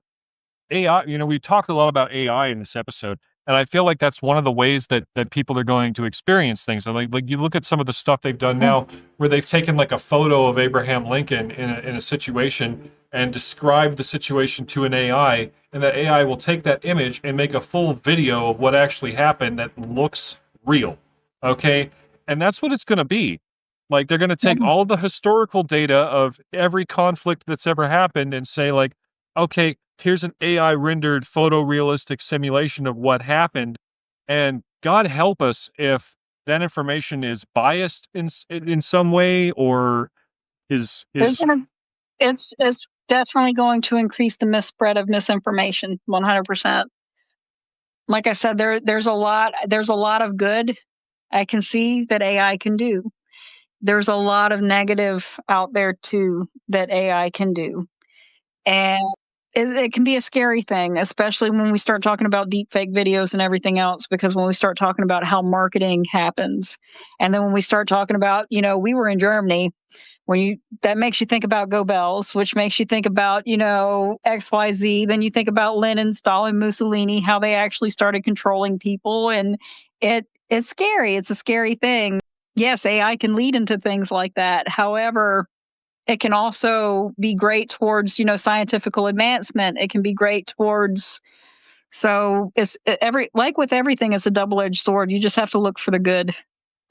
AI, we talked a lot about AI in this episode, and I feel like that's one of the ways that people are going to experience things. And like you look at some of the stuff they've done now, where they've taken like a photo of Abraham Lincoln in a situation and described the situation to an AI, and that AI will take that image and make a full video of what actually happened that looks real. Okay, and that's what it's going to be. Like they're going to take all the historical data of every conflict that's ever happened and say like, okay, here's an AI rendered photorealistic simulation of what happened. And God help us if that information is biased in some way, or
They're
is
gonna it's definitely going to increase the spread of misinformation 100%. Like I said, there's a lot of good I can see that AI can do. There's a lot of negative out there too that AI can do. And it can be a scary thing, especially when we start talking about deep fake videos and everything else, because when we start talking about how marketing happens, and then when we start talking about, we were in Germany, when you that makes you think about Go Bells, which makes you think about, XYZ. Then you think about Lenin, Stalin, Mussolini, how they actually started controlling people. And it's scary. It's a scary thing. Yes, AI can lead into things like that. However, it can also be great towards, scientific advancement. It can be great towards, so it's every like with everything, it's a double-edged sword. You just have to look for the good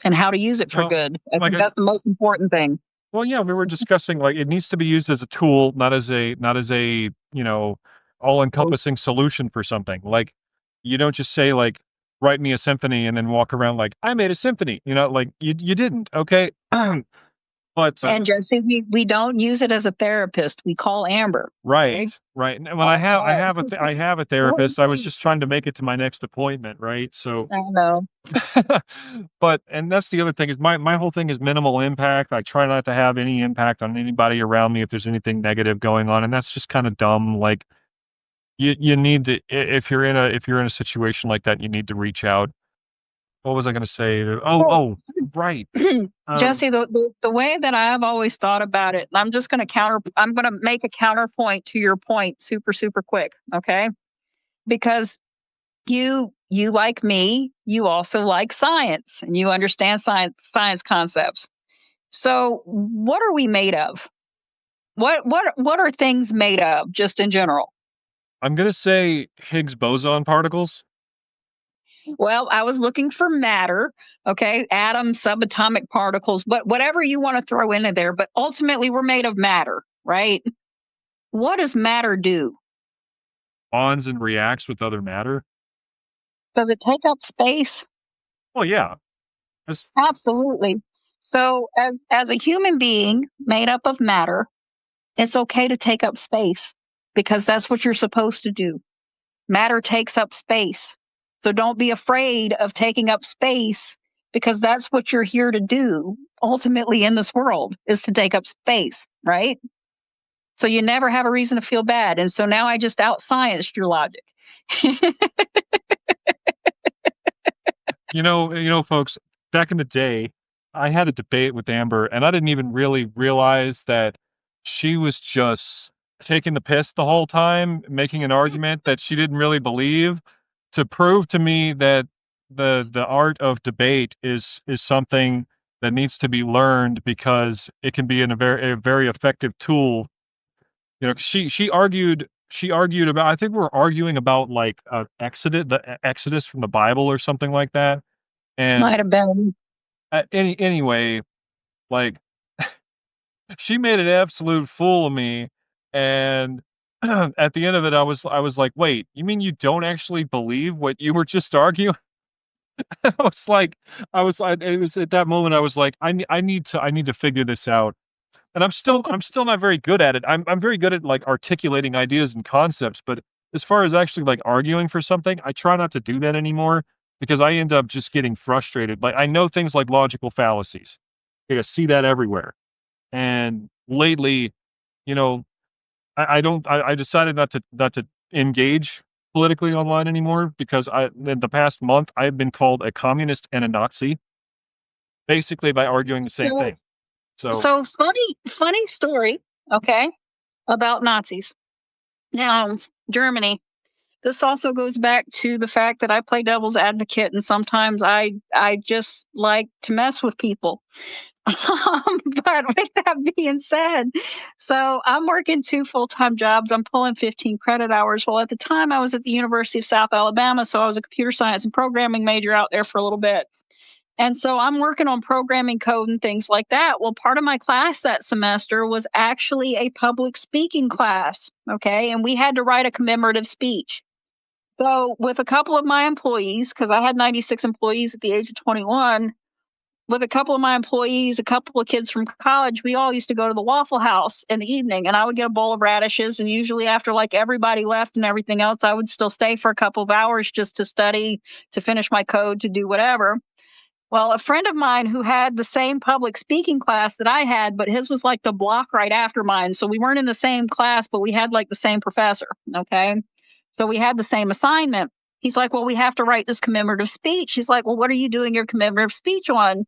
and how to use it for
well,
good. I
like
think that's the most important thing.
well, yeah, we were discussing like it needs to be used as a tool, not as a all-encompassing solution for something. Like you don't just say like write me a symphony and then walk around like I made a symphony. Like you didn't. Okay, but
And Jesse, we don't use it as a therapist. We call Amber. Okay.
right, right. And when I have a therapist. I was just trying to make it to my next appointment, right? So
I know.
But and that's the other thing is my whole thing is minimal impact. I try not to have any impact on anybody around me if there's anything negative going on, and that's just kind of dumb. Like you need to if you're in a situation like that, you need to reach out. What was I going to say?
Well,
Right. Um,
Jesse, the way that I've always thought about it, and I'm going to make a counterpoint to your point super, super quick. Okay. Because you like me, you also like science and you understand science concepts. So what are we made of? What are things made of just in general?
I'm going to say Higgs boson particles.
Well, I was looking for matter, okay? Atoms, subatomic particles, whatever you want to throw into there, but ultimately we're made of matter, right? What does matter do?
Bonds and reacts with other matter.
Does it take up space?
Well, yeah. That's
Absolutely. So as a human being made up of matter, it's okay to take up space because that's what you're supposed to do. Matter takes up space. So don't be afraid of taking up space because that's what you're here to do ultimately in this world is to take up space, right? So you never have a reason to feel bad. And so now I just out scienced your logic.
folks, back in the day, I had a debate with Amber, and I didn't even really realize that she was just taking the piss the whole time, making an argument that she didn't really believe to prove to me that the art of debate is something that needs to be learned because it can be a very effective tool. She argued about I think we're arguing about like Exodus from the Bible or something like that. And
Might have been.
anyway, like she made an absolute fool of me, and at the end of it, I was like, "Wait, you mean you don't actually believe what you were just arguing?" I was like, it was at that moment I was like, I need to figure this out, and I'm still not very good at it. I'm very good at like articulating ideas and concepts, but as far as actually like arguing for something, I try not to do that anymore because I end up just getting frustrated. Like I know things like logical fallacies. I see that everywhere. And lately, you know, I don't I decided not to engage politically online anymore because in the past month I've been called a communist and a Nazi basically by arguing the same
So,
thing. So
so funny story, okay, about Nazis. Now, Germany. This also goes back to the fact that I play devil's advocate and sometimes I just like to mess with people. But with that being said, so I'm working two full-time jobs. I'm pulling 15 credit hours. Well, at the time I was at the University of South Alabama, so I was a computer science and programming major out there for a little bit. And so I'm working on programming code and things like that. Well, part of my class that semester was actually a public speaking class. Okay. And we had to write a commemorative speech. So, with a couple of my employees, because I had 96 employees at the age of 21, with a couple of my employees, a couple of kids from college, we all used to go to the Waffle House in the evening, and I would get a bowl of radishes. And usually, after like everybody left and everything else, I would still stay for a couple of hours just to study, to finish my code, to do whatever. Well, a friend of mine who had the same public speaking class that I had, but his was like the block right after mine. So we weren't in the same class, but we had like the same professor. Okay. So we had the same assignment. He's like, well, we have to write this commemorative speech. He's like, well, what are you doing your commemorative speech on?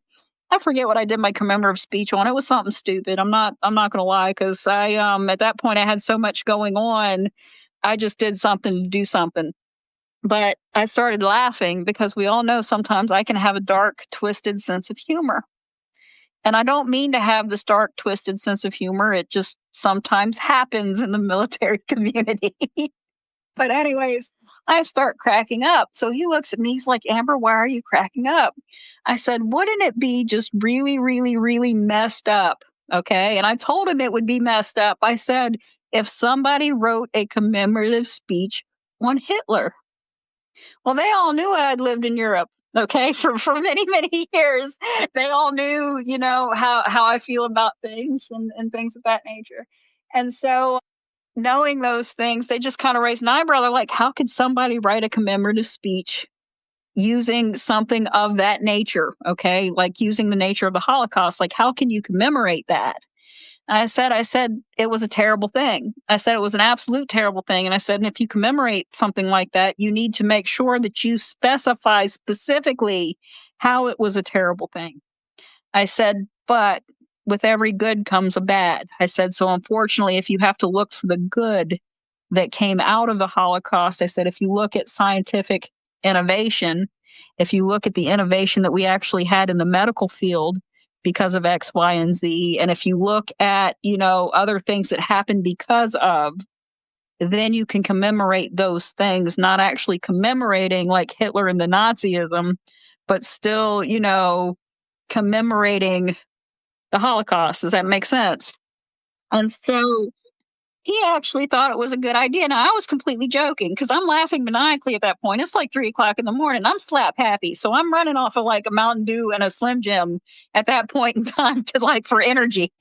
I forget what I did my commemorative speech on. It was something stupid. I'm not gonna lie, because I at that point I had so much going on. I just did something to do something. But I started laughing because we all know sometimes I can have a dark, twisted sense of humor. And I don't mean to have this dark, twisted sense of humor. It just sometimes happens in the military community. But, anyways, I start cracking up. So he looks at me. He's like, Amber, why are you cracking up? I said, wouldn't it be just really, really, really messed up? Okay. And I told him it would be messed up. I said, if somebody wrote a commemorative speech on Hitler. Well, they all knew I'd lived in Europe, okay, for many, many years. They all knew, how I feel about things and things of that nature. And so knowing those things, they just kind of raised an eyebrow. They're like, how could somebody write a commemorative speech using something of that nature? Okay, like using the nature of the Holocaust. Like, how can you commemorate that? I said it was a terrible thing. I said it was an absolute terrible thing. And I said, and if you commemorate something like that, you need to make sure that you specify specifically how it was a terrible thing. I said, but with every good comes a bad. I said, so unfortunately, if you have to look for the good that came out of the Holocaust, I said, if you look at scientific innovation, if you look at the innovation that we actually had in the medical field because of X, Y, and Z, and if you look at, other things that happened because of, then you can commemorate those things, not actually commemorating like Hitler and the Nazism, but still, commemorating the Holocaust. Does that make sense? And so he actually thought it was a good idea. Now, I was completely joking because I'm laughing maniacally at that point. It's like 3 o'clock in the morning. I'm slap happy. So I'm running off of like a Mountain Dew and a Slim Jim at that point in time to like for energy.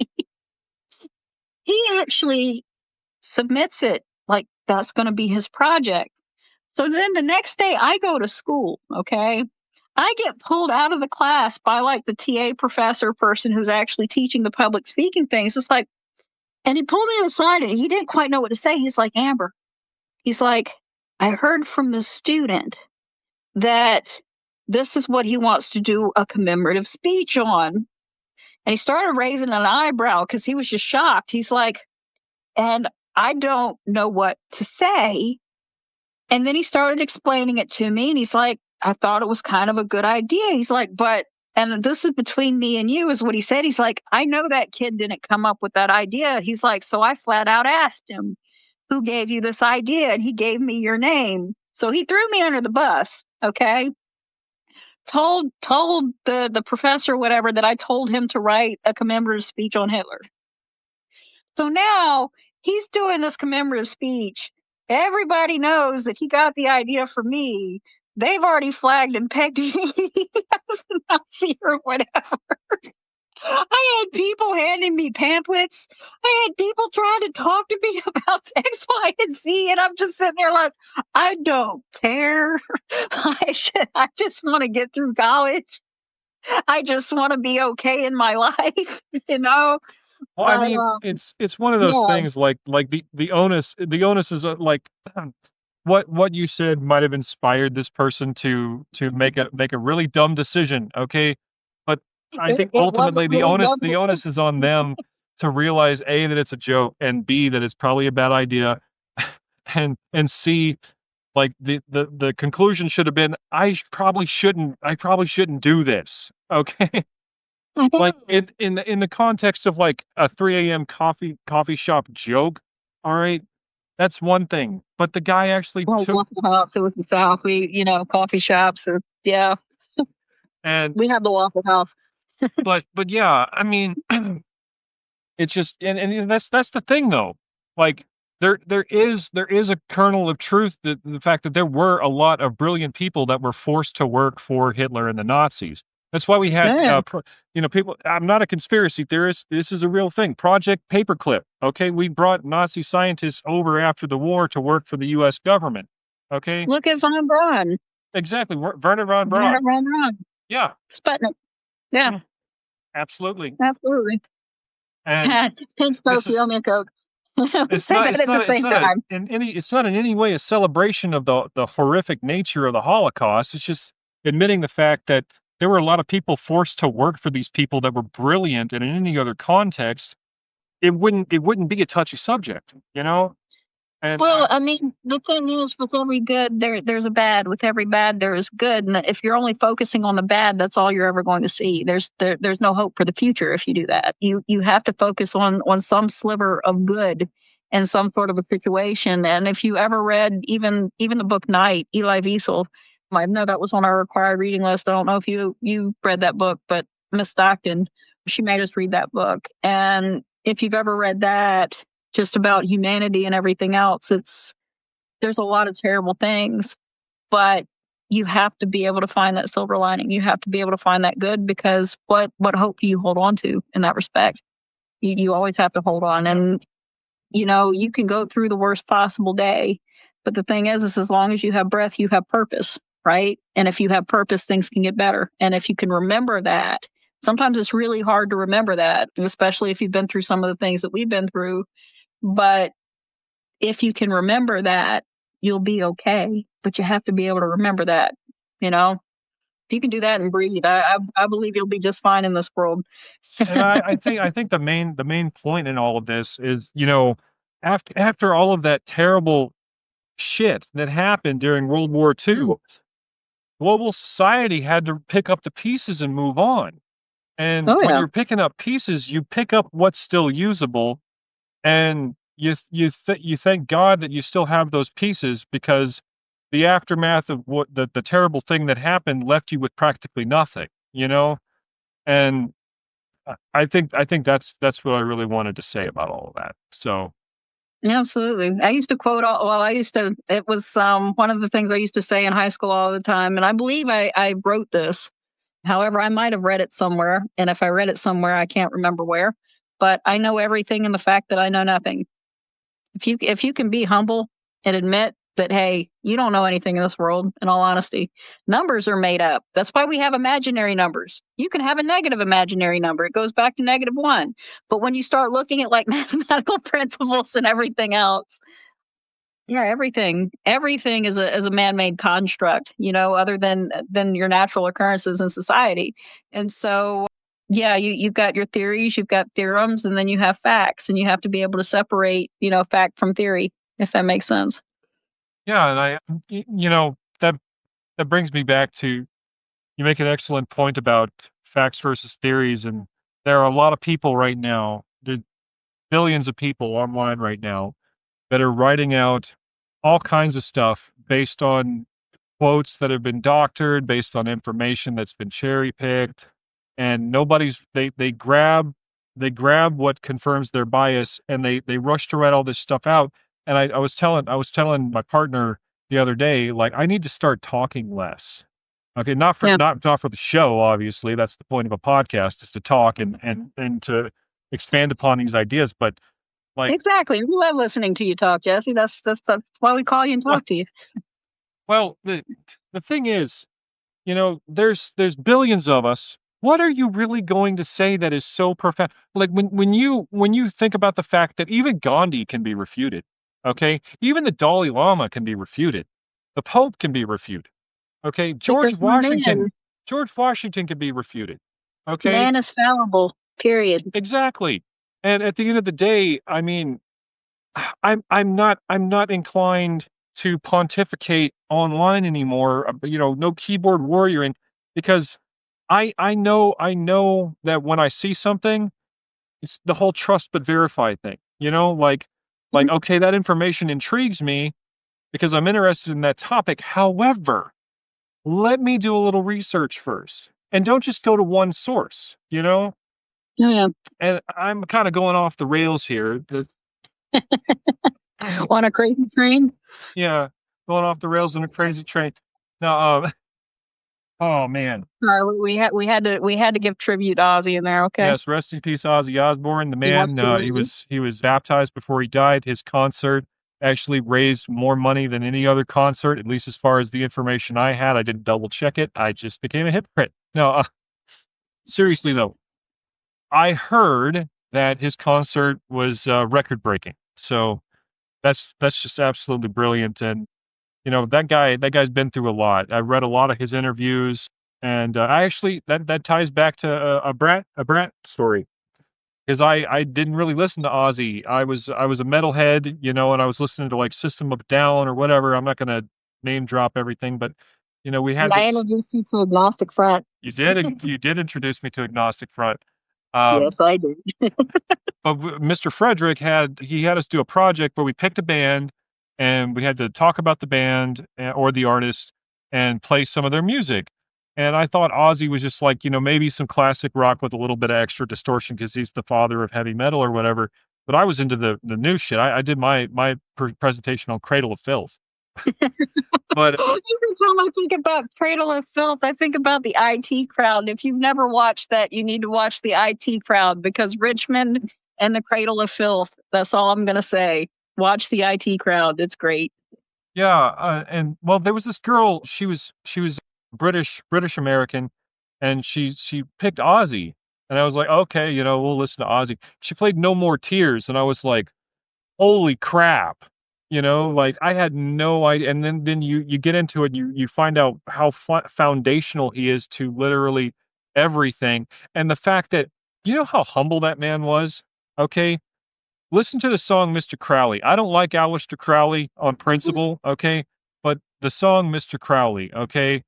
He actually submits it like that's going to be his project. So then the next day I go to school, okay? I get pulled out of the class by like the TA professor person who's actually teaching the public speaking things. It's like, and he pulled me aside and he didn't quite know what to say. He's like, Amber, he's like, I heard from the student that this is what he wants to do a commemorative speech on. And he started raising an eyebrow because he was just shocked. He's like, and I don't know what to say. And then he started explaining it to me. And he's like, I thought it was kind of a good idea. He's like, but, and this is between me and you, is what he said. He's like, I know that kid didn't come up with that idea. He's like, so I flat out asked him, who gave you this idea? And he gave me your name. So he threw me under the bus. Okay. Told the professor, whatever, that I told him to write a commemorative speech on Hitler. So now he's doing this commemorative speech. Everybody knows that he got the idea from me. They've already flagged and pegged me as a Nazi or whatever. I had people handing me pamphlets. I had people trying to talk to me about X, Y, and Z, and I'm just sitting there like, I don't care. I just want to get through college. I just want to be okay in my life, you know.
Well, I
But
mean, it's one of those
yeah,
things like the onus is, like, what you said might have inspired this person to make a really dumb decision, okay? But I think
it wasn't
ultimately the
really
onus
dumb.
the onus is on them to realize, A, that it's a joke, and B, that it's probably a bad idea, and C, like, the conclusion should have been, I probably shouldn't do this, okay?
I
Like,
know.
in the context of, like, a 3 a.m. coffee shop joke, alright, that's one thing, but the guy actually
Well,
took
Waffle House, it was the South. Coffee shops. Yeah,
and
we have the Waffle House.
but yeah, I mean, it's just and that's the thing, though. Like, there is a kernel of truth, that the fact that there were a lot of brilliant people that were forced to work for Hitler and the Nazis. That's why we had,
Yeah.
people. I'm not a conspiracy theorist. This is a real thing. Project Paperclip. Okay, we brought Nazi scientists over after the war to work for the U.S. government. Okay,
Look at Von Braun.
exactly. Werner von
Werner
Braun.
von Braun.
Yeah,
Sputnik. Yeah,
yeah, absolutely.
absolutely.
And
Pink Coke,
this
you
is
owe me a Coke.
it's
Say
not
that
it's
at the
not it's
same
not a
time.
in any it's not in any way a celebration of the horrific nature of the Holocaust. It's just admitting the fact that there were a lot of people forced to work for these people that were brilliant, and in any other context, it wouldn't be a touchy subject, you know? And
Well, I mean, the thing is, with every good, there's a bad. With every bad, there is good. And if you're only focusing on the bad, that's all you're ever going to see. There's no hope for the future if you do that. You have to focus on some sliver of good in some sort of a situation. And if you ever read even the book Night, Eli Wiesel, I know that was on our required reading list. I don't know if you read that book, but Miss Stockton, she made us read that book. And if you've ever read that, just about humanity and everything else. There's a lot of terrible things, but you have to be able to find that silver lining. You have to be able to find that good because what hope do you hold on to in that respect? You always have to hold on, and you can go through the worst possible day, but the thing is as long as you have breath, you have purpose, right? And if you have purpose, things can get better. And if you can remember that, sometimes it's really hard to remember that, especially if you've been through some of the things that we've been through. But if you can remember that, you'll be okay. But you have to be able to remember that, you know? If you can do that and breathe, I believe you'll be just fine in this world.
and I think the main point in all of this is, after all of that terrible shit that happened during World War II, global society had to pick up the pieces and move on. And
Oh
when
yeah.
you're picking up pieces, you pick up what's still usable, and you thank God that you still have those pieces, because the aftermath of what the terrible thing that happened left you with practically nothing, you know? And I think that's what I really wanted to say about all of that. So,
Absolutely. I used to quote all well, I used to it was one of the things I used to say in high school all the time. And I believe I wrote this. However, I might have read it somewhere. And if I read it somewhere, I can't remember where. But I know everything in the fact that I know nothing. If you can be humble and admit that hey, you don't know anything in this world, in all honesty, numbers are made up. That's why we have imaginary numbers. You can have a negative imaginary number. It goes back to -1. But when you start looking at like mathematical principles and everything else, yeah, everything is a man-made construct, other than your natural occurrences in society. And so yeah, you've got your theories, you've got theorems, and then you have facts, and you have to be able to separate, fact from theory, if that makes sense.
yeah, and that brings me back to, you make an excellent point about facts versus theories, and there are a lot of people right now, there's billions of people online right now that are writing out all kinds of stuff based on quotes that have been doctored, based on information that's been cherry picked, and they grab what confirms their bias, and they rush to write all this stuff out. And I was telling my partner the other day, like, I need to start talking less. Okay,
Yeah,
not for the show, obviously. That's the point of a podcast, is to talk and to expand upon these ideas. But, like,
exactly. We love listening to you talk, Jesse. That's why we call you and
well,
talk to you.
well, the thing is, there's billions of us. What are you really going to say that is so profound? Like, when you think about the fact that even Gandhi can be refuted, okay? Even the Dalai Lama can be refuted. The Pope can be refuted, okay?
Because
George Washington can be refuted, okay?
man is fallible. Period.
Exactly. And at the end of the day, I mean, I'm not inclined to pontificate online anymore. No keyboard warrioring, because I know that when I see something, it's the whole trust but verify thing. Like,
Mhm.
okay, that information intrigues me because I'm interested in that topic. However, let me do a little research first, and don't just go to one source.
Oh yeah.
And I'm kind of going off the rails here.
On a crazy train.
Yeah, going off the rails in a crazy train. Now, Oh man.
We had to give tribute to Ozzy in there. Okay,
Yes, rest in peace, Ozzy Osbourne. The man,
absolutely.
he was baptized before he died. His concert actually raised more money than any other concert, at least as far as the information I had. I didn't double check it. I just became a hypocrite. No, seriously though, I heard that his concert was record breaking. So that's just absolutely brilliant. And that guy's been through a lot. I read a lot of his interviews, and I actually that ties back to a Brat story. 'Cause I didn't really listen to Ozzy. I was a metalhead, and I was listening to, like, System of a Down or whatever. I'm not gonna name drop everything, but, we
And
had
I
this.
introduced you to Agnostic Front.
You did introduce me to Agnostic Front.
Yes,
Um,
I did.
but Mr. Frederick had us do a project where we picked a band, and we had to talk about the band, or the artist, and play some of their music. And I thought Ozzy was just like, maybe some classic rock with a little bit of extra distortion because he's the father of heavy metal or whatever. But I was into the new shit. I did my presentation on Cradle of Filth. But
Every time I think about Cradle of Filth, I think about the IT Crowd. If you've never watched that, you need to watch the IT Crowd because Richmond and the Cradle of Filth. That's all I'm gonna say. Watch the IT Crowd. It's great.
yeah, and well, there was this girl. She was British American, and she picked Ozzy, and I was like, okay, we'll listen to Ozzy. She played No More Tears, and I was like, holy crap, like I had no idea. And then you get into it, you find out how foundational he is to literally everything, and the fact that how humble that man was. Okay, listen to the song Mr. Crowley. I don't like Aleister Crowley on principle, okay? But the song Mr. Crowley, okay?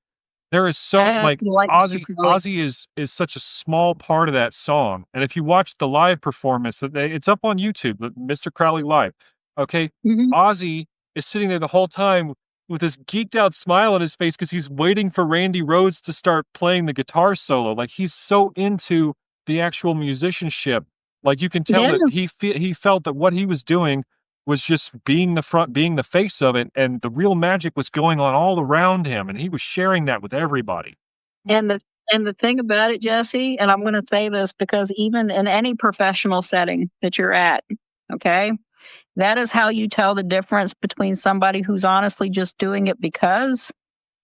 There is
I
so
happen
like
to like Mr. Crowley.
Ozzy is such a small part of that song. And if you watch the live performance, it's up on YouTube, the Mr. Crowley live. Okay?
Mhm.
Ozzy is sitting there the whole time with this geeked out smile on his face because he's waiting for Randy Rhoads to start playing the guitar solo. Like he's so into the actual musicianship. Like you can tell
Yeah,
that he felt that what he was doing was just being the face of it, and the real magic was going on all around him, and he was sharing that with everybody.
and the thing about it, Jesse, and I'm gonna say this because even in any professional setting that you're at, okay? That is how you tell the difference between somebody who's honestly just doing it because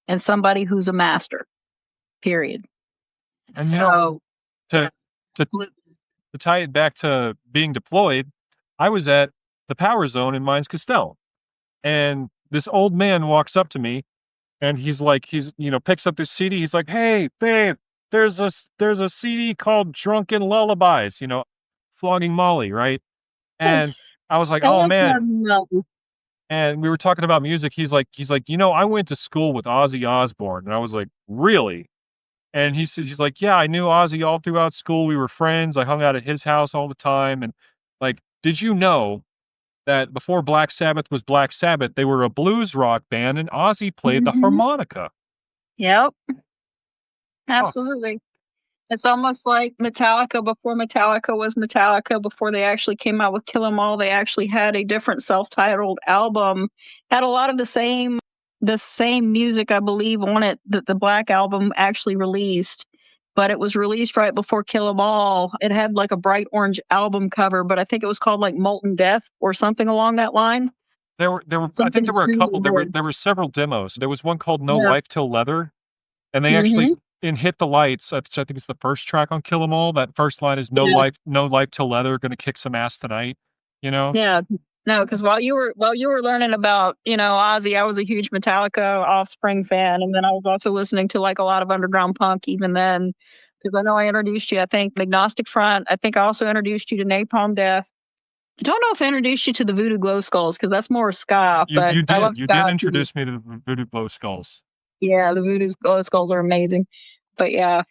and somebody who's a master, period.
And,
So,
to to to tie it back to being deployed, I was at the power zone in Mines Castell, and this old man walks up to me, and picks up this CD, he's like, "Hey, babe, there's a CD called Drunken Lullabies," flogging Molly, right? And I was like, "Oh,
heck
man."
no.
And we were talking about music. He's like, I went to school with Ozzy Osbourne. And I was like, really? And he's like, yeah, I knew Ozzy all throughout school. We were friends. I hung out at his house all the time. And like, did you know that before Black Sabbath was Black Sabbath, they were a blues rock band and Ozzy played the
Mhm.
harmonica?
Yep,
Oh,
absolutely. It's almost like Metallica before Metallica was Metallica, before they actually came out with Kill 'Em All, they actually had a different self-titled album, had a lot of the same music, I believe, on it that the Black Album actually released, but it was released right before Kill 'Em All. It had, like, a bright orange album cover, but I think it was called, like, Molten Death or something along that line.
I think
Something
there were a
extremely
couple.
weird.
There were several demos. There was one called No
Yeah.
Life Till Leather. And they actually
Mhm.
in Hit the Lights, which I think is the first track on Kill 'Em All, that first line is
Yeah.
No life till leather, gonna kick some ass tonight," you know?
Yeah. No, because while you were learning about, Ozzy, I was a huge Metallica Offspring fan, and then I was also listening to, like, a lot of underground punk even then. Because I know I introduced you, I think, Agnostic Front. I think I also introduced you to Napalm Death. I don't know if I introduced you to the Voodoo Glow Skulls because that's more ska, but I love
You did
ska too.
introduce me to the Voodoo Glow Skulls.
Yeah, the Voodoo Glow Skulls are amazing. But yeah,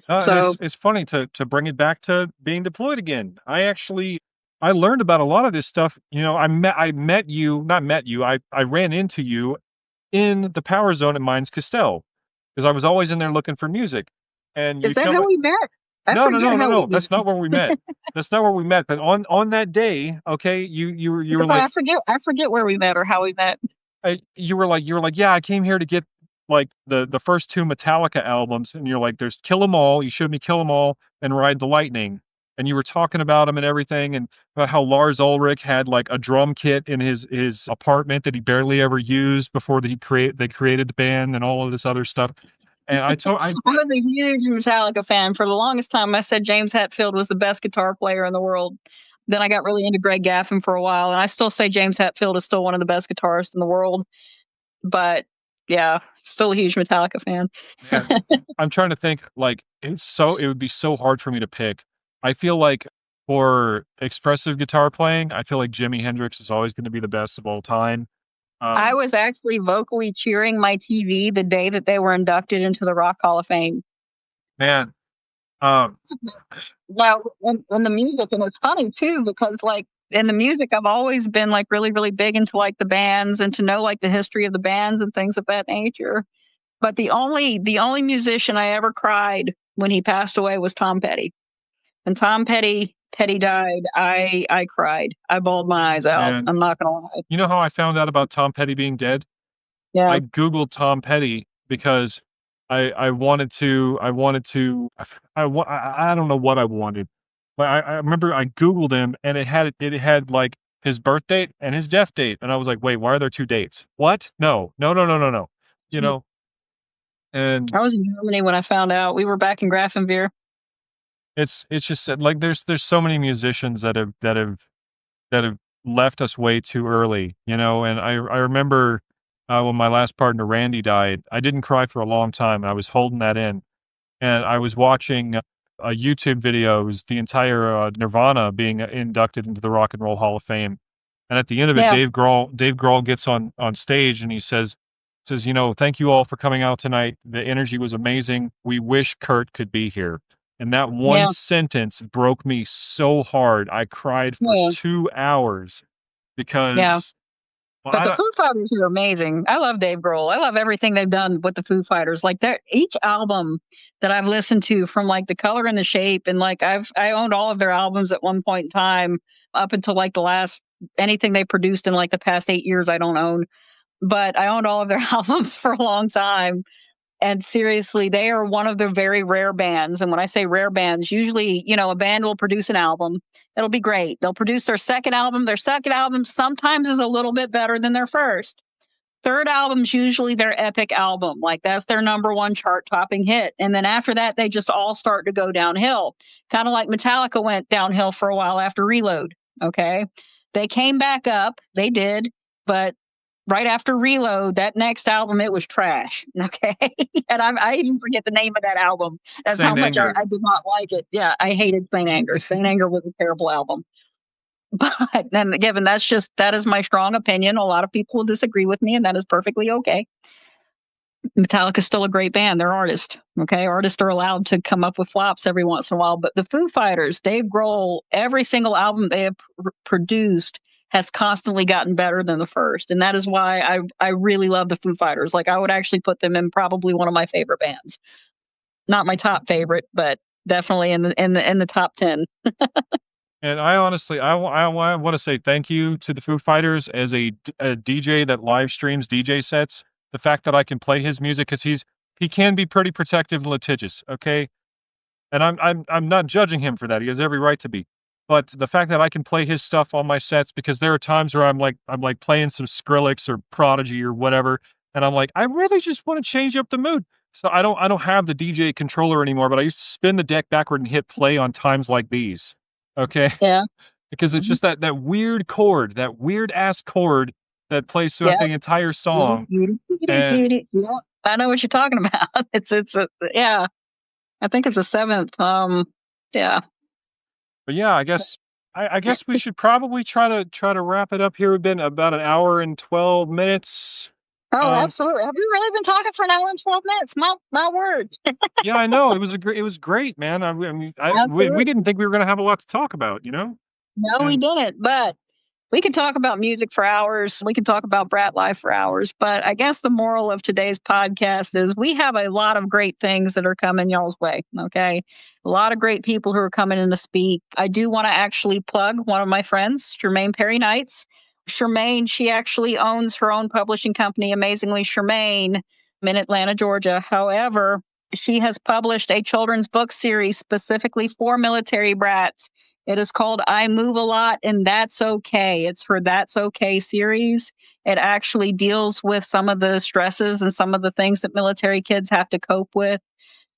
And
so
it's funny to bring it back to being deployed again. I learned about a lot of this stuff, I met you not met you, I ran into you in the power zone at Mines Castell because I was always in there looking for music, and
is
you'd
that
come.
how we met? I
No, no,
forget
no, no,
how we
no,
met.
that's not where we met. That's not where we met, but on that day, okay, you were
I
like,
forget I forget where we met or how we met.
you were like, "Yeah, I came here to get, like the first two Metallica albums, and you're like, "There's Kill 'Em All." You showed me Kill 'Em All and Ride the Lightning, and you were talking about them and everything, and about how Lars Ulrich had like a drum kit in his apartment that he barely ever used before they created the band and all of this other stuff. And I
I'm a huge Metallica fan. For the longest time, I said James Hetfield was the best guitar player in the world. Then I got really into Greg Gaffin for a while, and I still say James Hetfield is still one of the best guitarists in the world. But yeah, still a huge Metallica fan.
man, I'm trying to think, like, it would be so hard for me to pick. I feel like for expressive guitar playing, I feel like Jimi Hendrix is always gonna be the best of all time.
I
Um,
was actually vocally cheering my TV the day that they were inducted into the Rock Hall of Fame.
man, um,
Now, in the music, and it's funny too because like in the music, I've always been like really, really big into like the bands and to know like the history of the bands and things of that nature. But the only musician I ever cried when he passed away was Tom Petty. When Petty died, I cried. I bawled my eyes out.
man,
I'm not gonna lie.
you know how I found out about Tom Petty being dead?
Yeah,
I Googled Tom Petty because I wanted to I don't know what I wanted, but I remember I Googled him and it had like his birth date and his death date, and I was like, wait, why are there two dates? What? No, no, no, no, no, no. You know, and
I was in Germany when I found out. We were back in Grafenwehr.
it's just like there's so many musicians that have left us way too early, you know. And I remember when my last partner Randy died, I didn't cry for a long time. I was holding that in, and I was watching a YouTube video. It was the entire Nirvana being inducted into the Rock and Roll Hall of Fame. And at the end of it,
Yeah,
Dave Grohl gets on stage and he says, you know, thank you all for coming out tonight. The energy was amazing. We wish Kurt could be here. And that one
yeah,
sentence broke me so hard. I cried for
yeah,
2 hours
yeah.
because, well,
But the Foo Fighters are amazing. I love Dave Grohl. I love everything they've done with the Foo Fighters. Like that, each album that I've listened to, from like the color and the shape, and like I owned all of their albums at one point in time, up until like the last anything they produced in like the past 8 years. I don't own, but I owned all of their albums for a long time. And seriously, they are one of the very rare bands. And when I say rare bands, usually, a band will produce an album. It'll be great. They'll produce their second album. Their second album sometimes is a little bit better than their first. Third album's usually their epic album. Like that's their number one chart topping hit. And then after that, they just all start to go downhill. Kind of like Metallica went downhill for a while after Reload. Okay. They came back up. They did. But right after Reload, that next album, it was trash. Okay. And I even forget the name of that album. That's how
Saint
much
Anger.
I did not like it. Yeah. I hated Saint Anger. Saint Anger was a terrible album. But then given that is my strong opinion. A lot of people will disagree with me, and that is perfectly okay. Metallica's still a great band. They're artists. Okay. Artists are allowed to come up with flops every once in a while. But the Foo Fighters, Dave Grohl, every single album they have produced has constantly gotten better than the first. And that is why I really love the Foo Fighters. Like I would actually put them in probably one of my favorite bands. Not my top favorite, but definitely in the top 10.
And I honestly, I want to say thank you to the Foo Fighters as a DJ that live streams DJ sets. The fact that I can play his music because he can be pretty protective and litigious. Okay, and I'm not judging him for that. He has every right to be. But the fact that I can play his stuff on my sets, because there are times where I'm like playing some Skrillex or Prodigy or whatever, and I'm like, I really just want to change up the mood. So I don't have the DJ controller anymore, but I used to spin the deck backward and hit play on times like these. Okay.
Yeah.
Because it's
Mhm.
just that weird chord, that weird ass chord that plays throughout
Yeah.
the entire song. And
Yeah, I know what you're talking about. Yeah. I think it's a seventh. Yeah.
but yeah, I guess we should probably try to wrap it up here. We've been about an hour and 12 minutes.
Oh,
Um,
absolutely. Have you really been talking for an hour and 12 minutes? My word.
yeah, I know it was great, man. I mean, we
Absolutely.
didn't think we were gonna have a lot to talk about, you know.
No, we
And
didn't. But we could talk about music for hours. We could talk about Brat life for hours. But I guess the moral of today's podcast is we have a lot of great things that are coming y'all's way. Okay. A lot of great people who are coming in to speak. I do want to actually plug one of my friends, Jermaine Perry Knights. Jermaine, she actually owns her own publishing company, Amazingly Jermaine. in Atlanta, Georgia. However, she has published a children's book series specifically for military brats. It is called I Move a Lot and That's Okay. It's her That's Okay series. It actually deals with some of the stresses and some of the things that military kids have to cope with,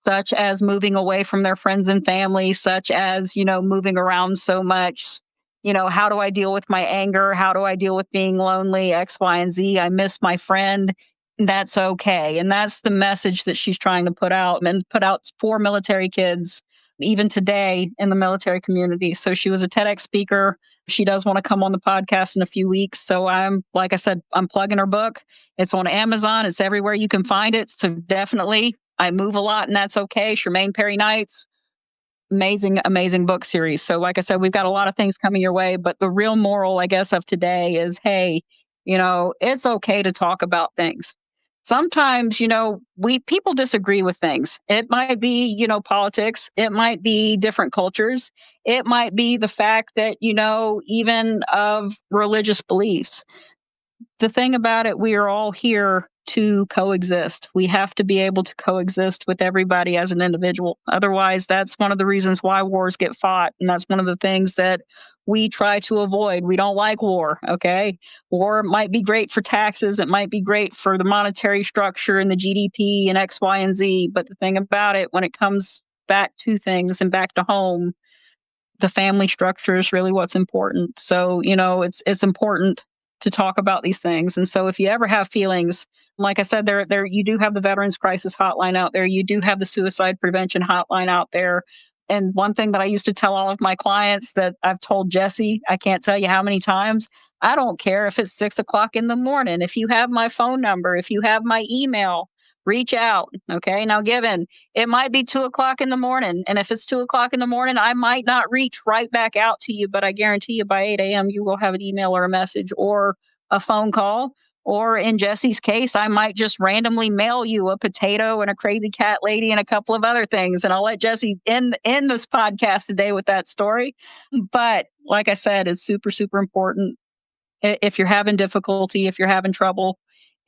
such as moving away from their friends and family, such as, moving around so much. How do I deal with my anger? How do I deal with being lonely? X, Y, and Z. I miss my friend. That's okay. And that's the message that she's trying to put out and put out for military kids, even today in the military community. So she was a TEDx speaker. She does want to come on the podcast in a few weeks. So like I said, I'm plugging her book. It's on Amazon. It's everywhere you can find it. So definitely I Move a Lot and That's Okay. Charmaine Perry Knight's amazing, amazing book series. So like I said, we've got a lot of things coming your way, but the real moral, I guess, of today is, hey, it's okay to talk about things. Sometimes, people disagree with things. It might be, politics. It might be different cultures. It might be the fact that, even of religious beliefs. The thing about it, we are all here to coexist. We have to be able to coexist with everybody as an individual. Otherwise, that's one of the reasons why wars get fought. And that's one of the things that we try to avoid. We don't like war, okay? War might be great for taxes. It might be great for the monetary structure and the GDP and X, Y, and Z. But the thing about it, when it comes back to things and back to home, the family structure is really what's important. So, it's important to talk about these things. And so if you ever have feelings, like I said, there you do have the Veterans Crisis Hotline out there. You do have the Suicide Prevention Hotline out there. And one thing that I used to tell all of my clients that I've told Jesse, I can't tell you how many times, I don't care if it's 6 o'clock in the morning. If you have my phone number, if you have my email, reach out. Okay. Now, given it might be 2 o'clock in the morning, and if it's 2 o'clock in the morning, I might not reach right back out to you, but I guarantee you by 8 a.m., you will have an email or a message or a phone call. Or in Jesse's case, I might just randomly mail you a potato and a crazy cat lady and a couple of other things. And I'll let Jesse end this podcast today with that story. But like I said, it's super, super important. If you're having difficulty, if you're having trouble,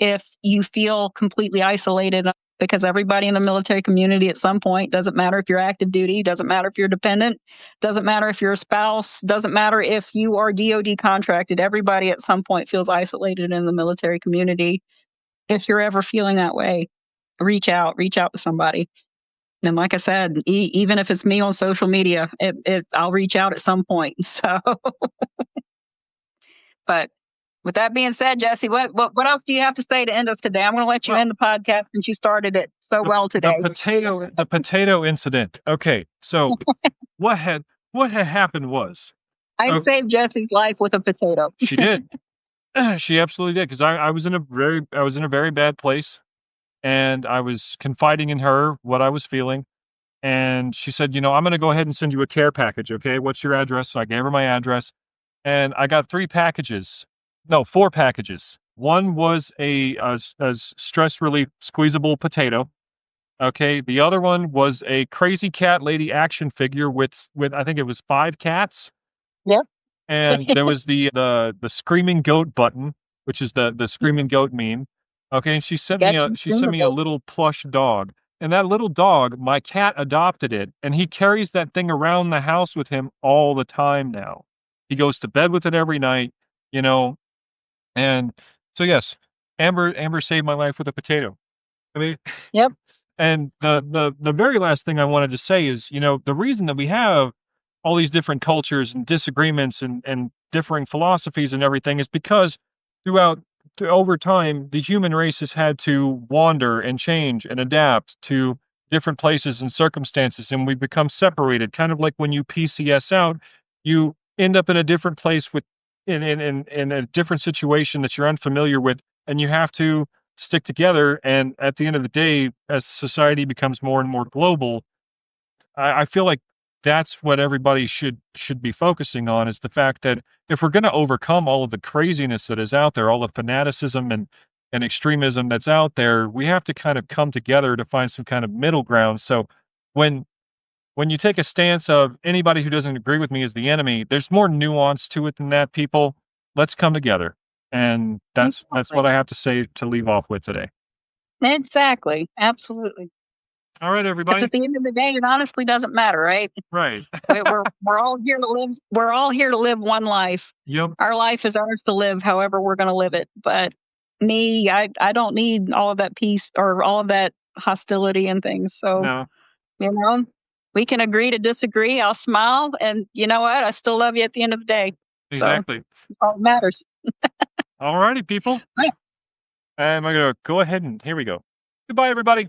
if you feel completely isolated, because everybody in the military community at some point, doesn't matter if you're active duty, doesn't matter if you're dependent, doesn't matter if you're a spouse, doesn't matter if you are DOD contracted, everybody at some point feels isolated in the military community. If you're ever feeling that way, reach out to somebody. And like I said, even if it's me on social media, I'll reach out at some point. So, but with that being said, Jesse, what else do you have to say to end us today? I'm going to let you end the podcast since you started it so well today.
The potato incident. Okay, so what had happened was
I saved Jesse's life with a potato.
She did. She absolutely did, because I was in a very bad place, and I was confiding in her what I was feeling, and she said, I'm going to go ahead and send you a care package. Okay, what's your address? So I gave her my address, and I got 4 packages. One was a stress relief squeezable potato. Okay, the other one was a crazy cat lady action figure with I think it was 5 cats.
Yep.
And there was the screaming goat button, which is the screaming goat meme. Okay, and she sent me a little plush dog. And that little dog, my cat adopted it, and he carries that thing around the house with him all the time now. He goes to bed with it every night, and so yes, Amber saved my life with a potato. I mean,
yep.
And the very last thing I wanted to say is, the reason that we have all these different cultures and disagreements and differing philosophies and everything is because over time, the human race has had to wander and change and adapt to different places and circumstances, and we become separated. Kind of like when you PCS out, you end up in a different place in a different situation that you're unfamiliar with, and you have to stick together. And at the end of the day, as society becomes more and more global, I feel like that's what everybody should be focusing on, is the fact that if we're going to overcome all of the craziness that is out there, all the fanaticism and extremism that's out there, we have to kind of come together to find some kind of middle ground. So when you take a stance of anybody who doesn't agree with me is the enemy, there's more nuance to it than that, people. Let's come together. And that's what I have to say to leave off with today.
Exactly. Absolutely.
All right,
Because
everybody.
at the end of the day, it honestly doesn't matter, right?
Right.
We're all here to live. We're all here to live one life.
Yep.
Our life is ours to live, however we're going to live it. But me, I don't need all of that peace or all of that hostility and things. So
No.
you know, we can agree to disagree. I'll smile, and you know what? I still love you at the end of the day. So
Exactly.
that's all that matters.
All righty, people.
Right.
And I'm gonna go ahead and here we go. Goodbye, everybody.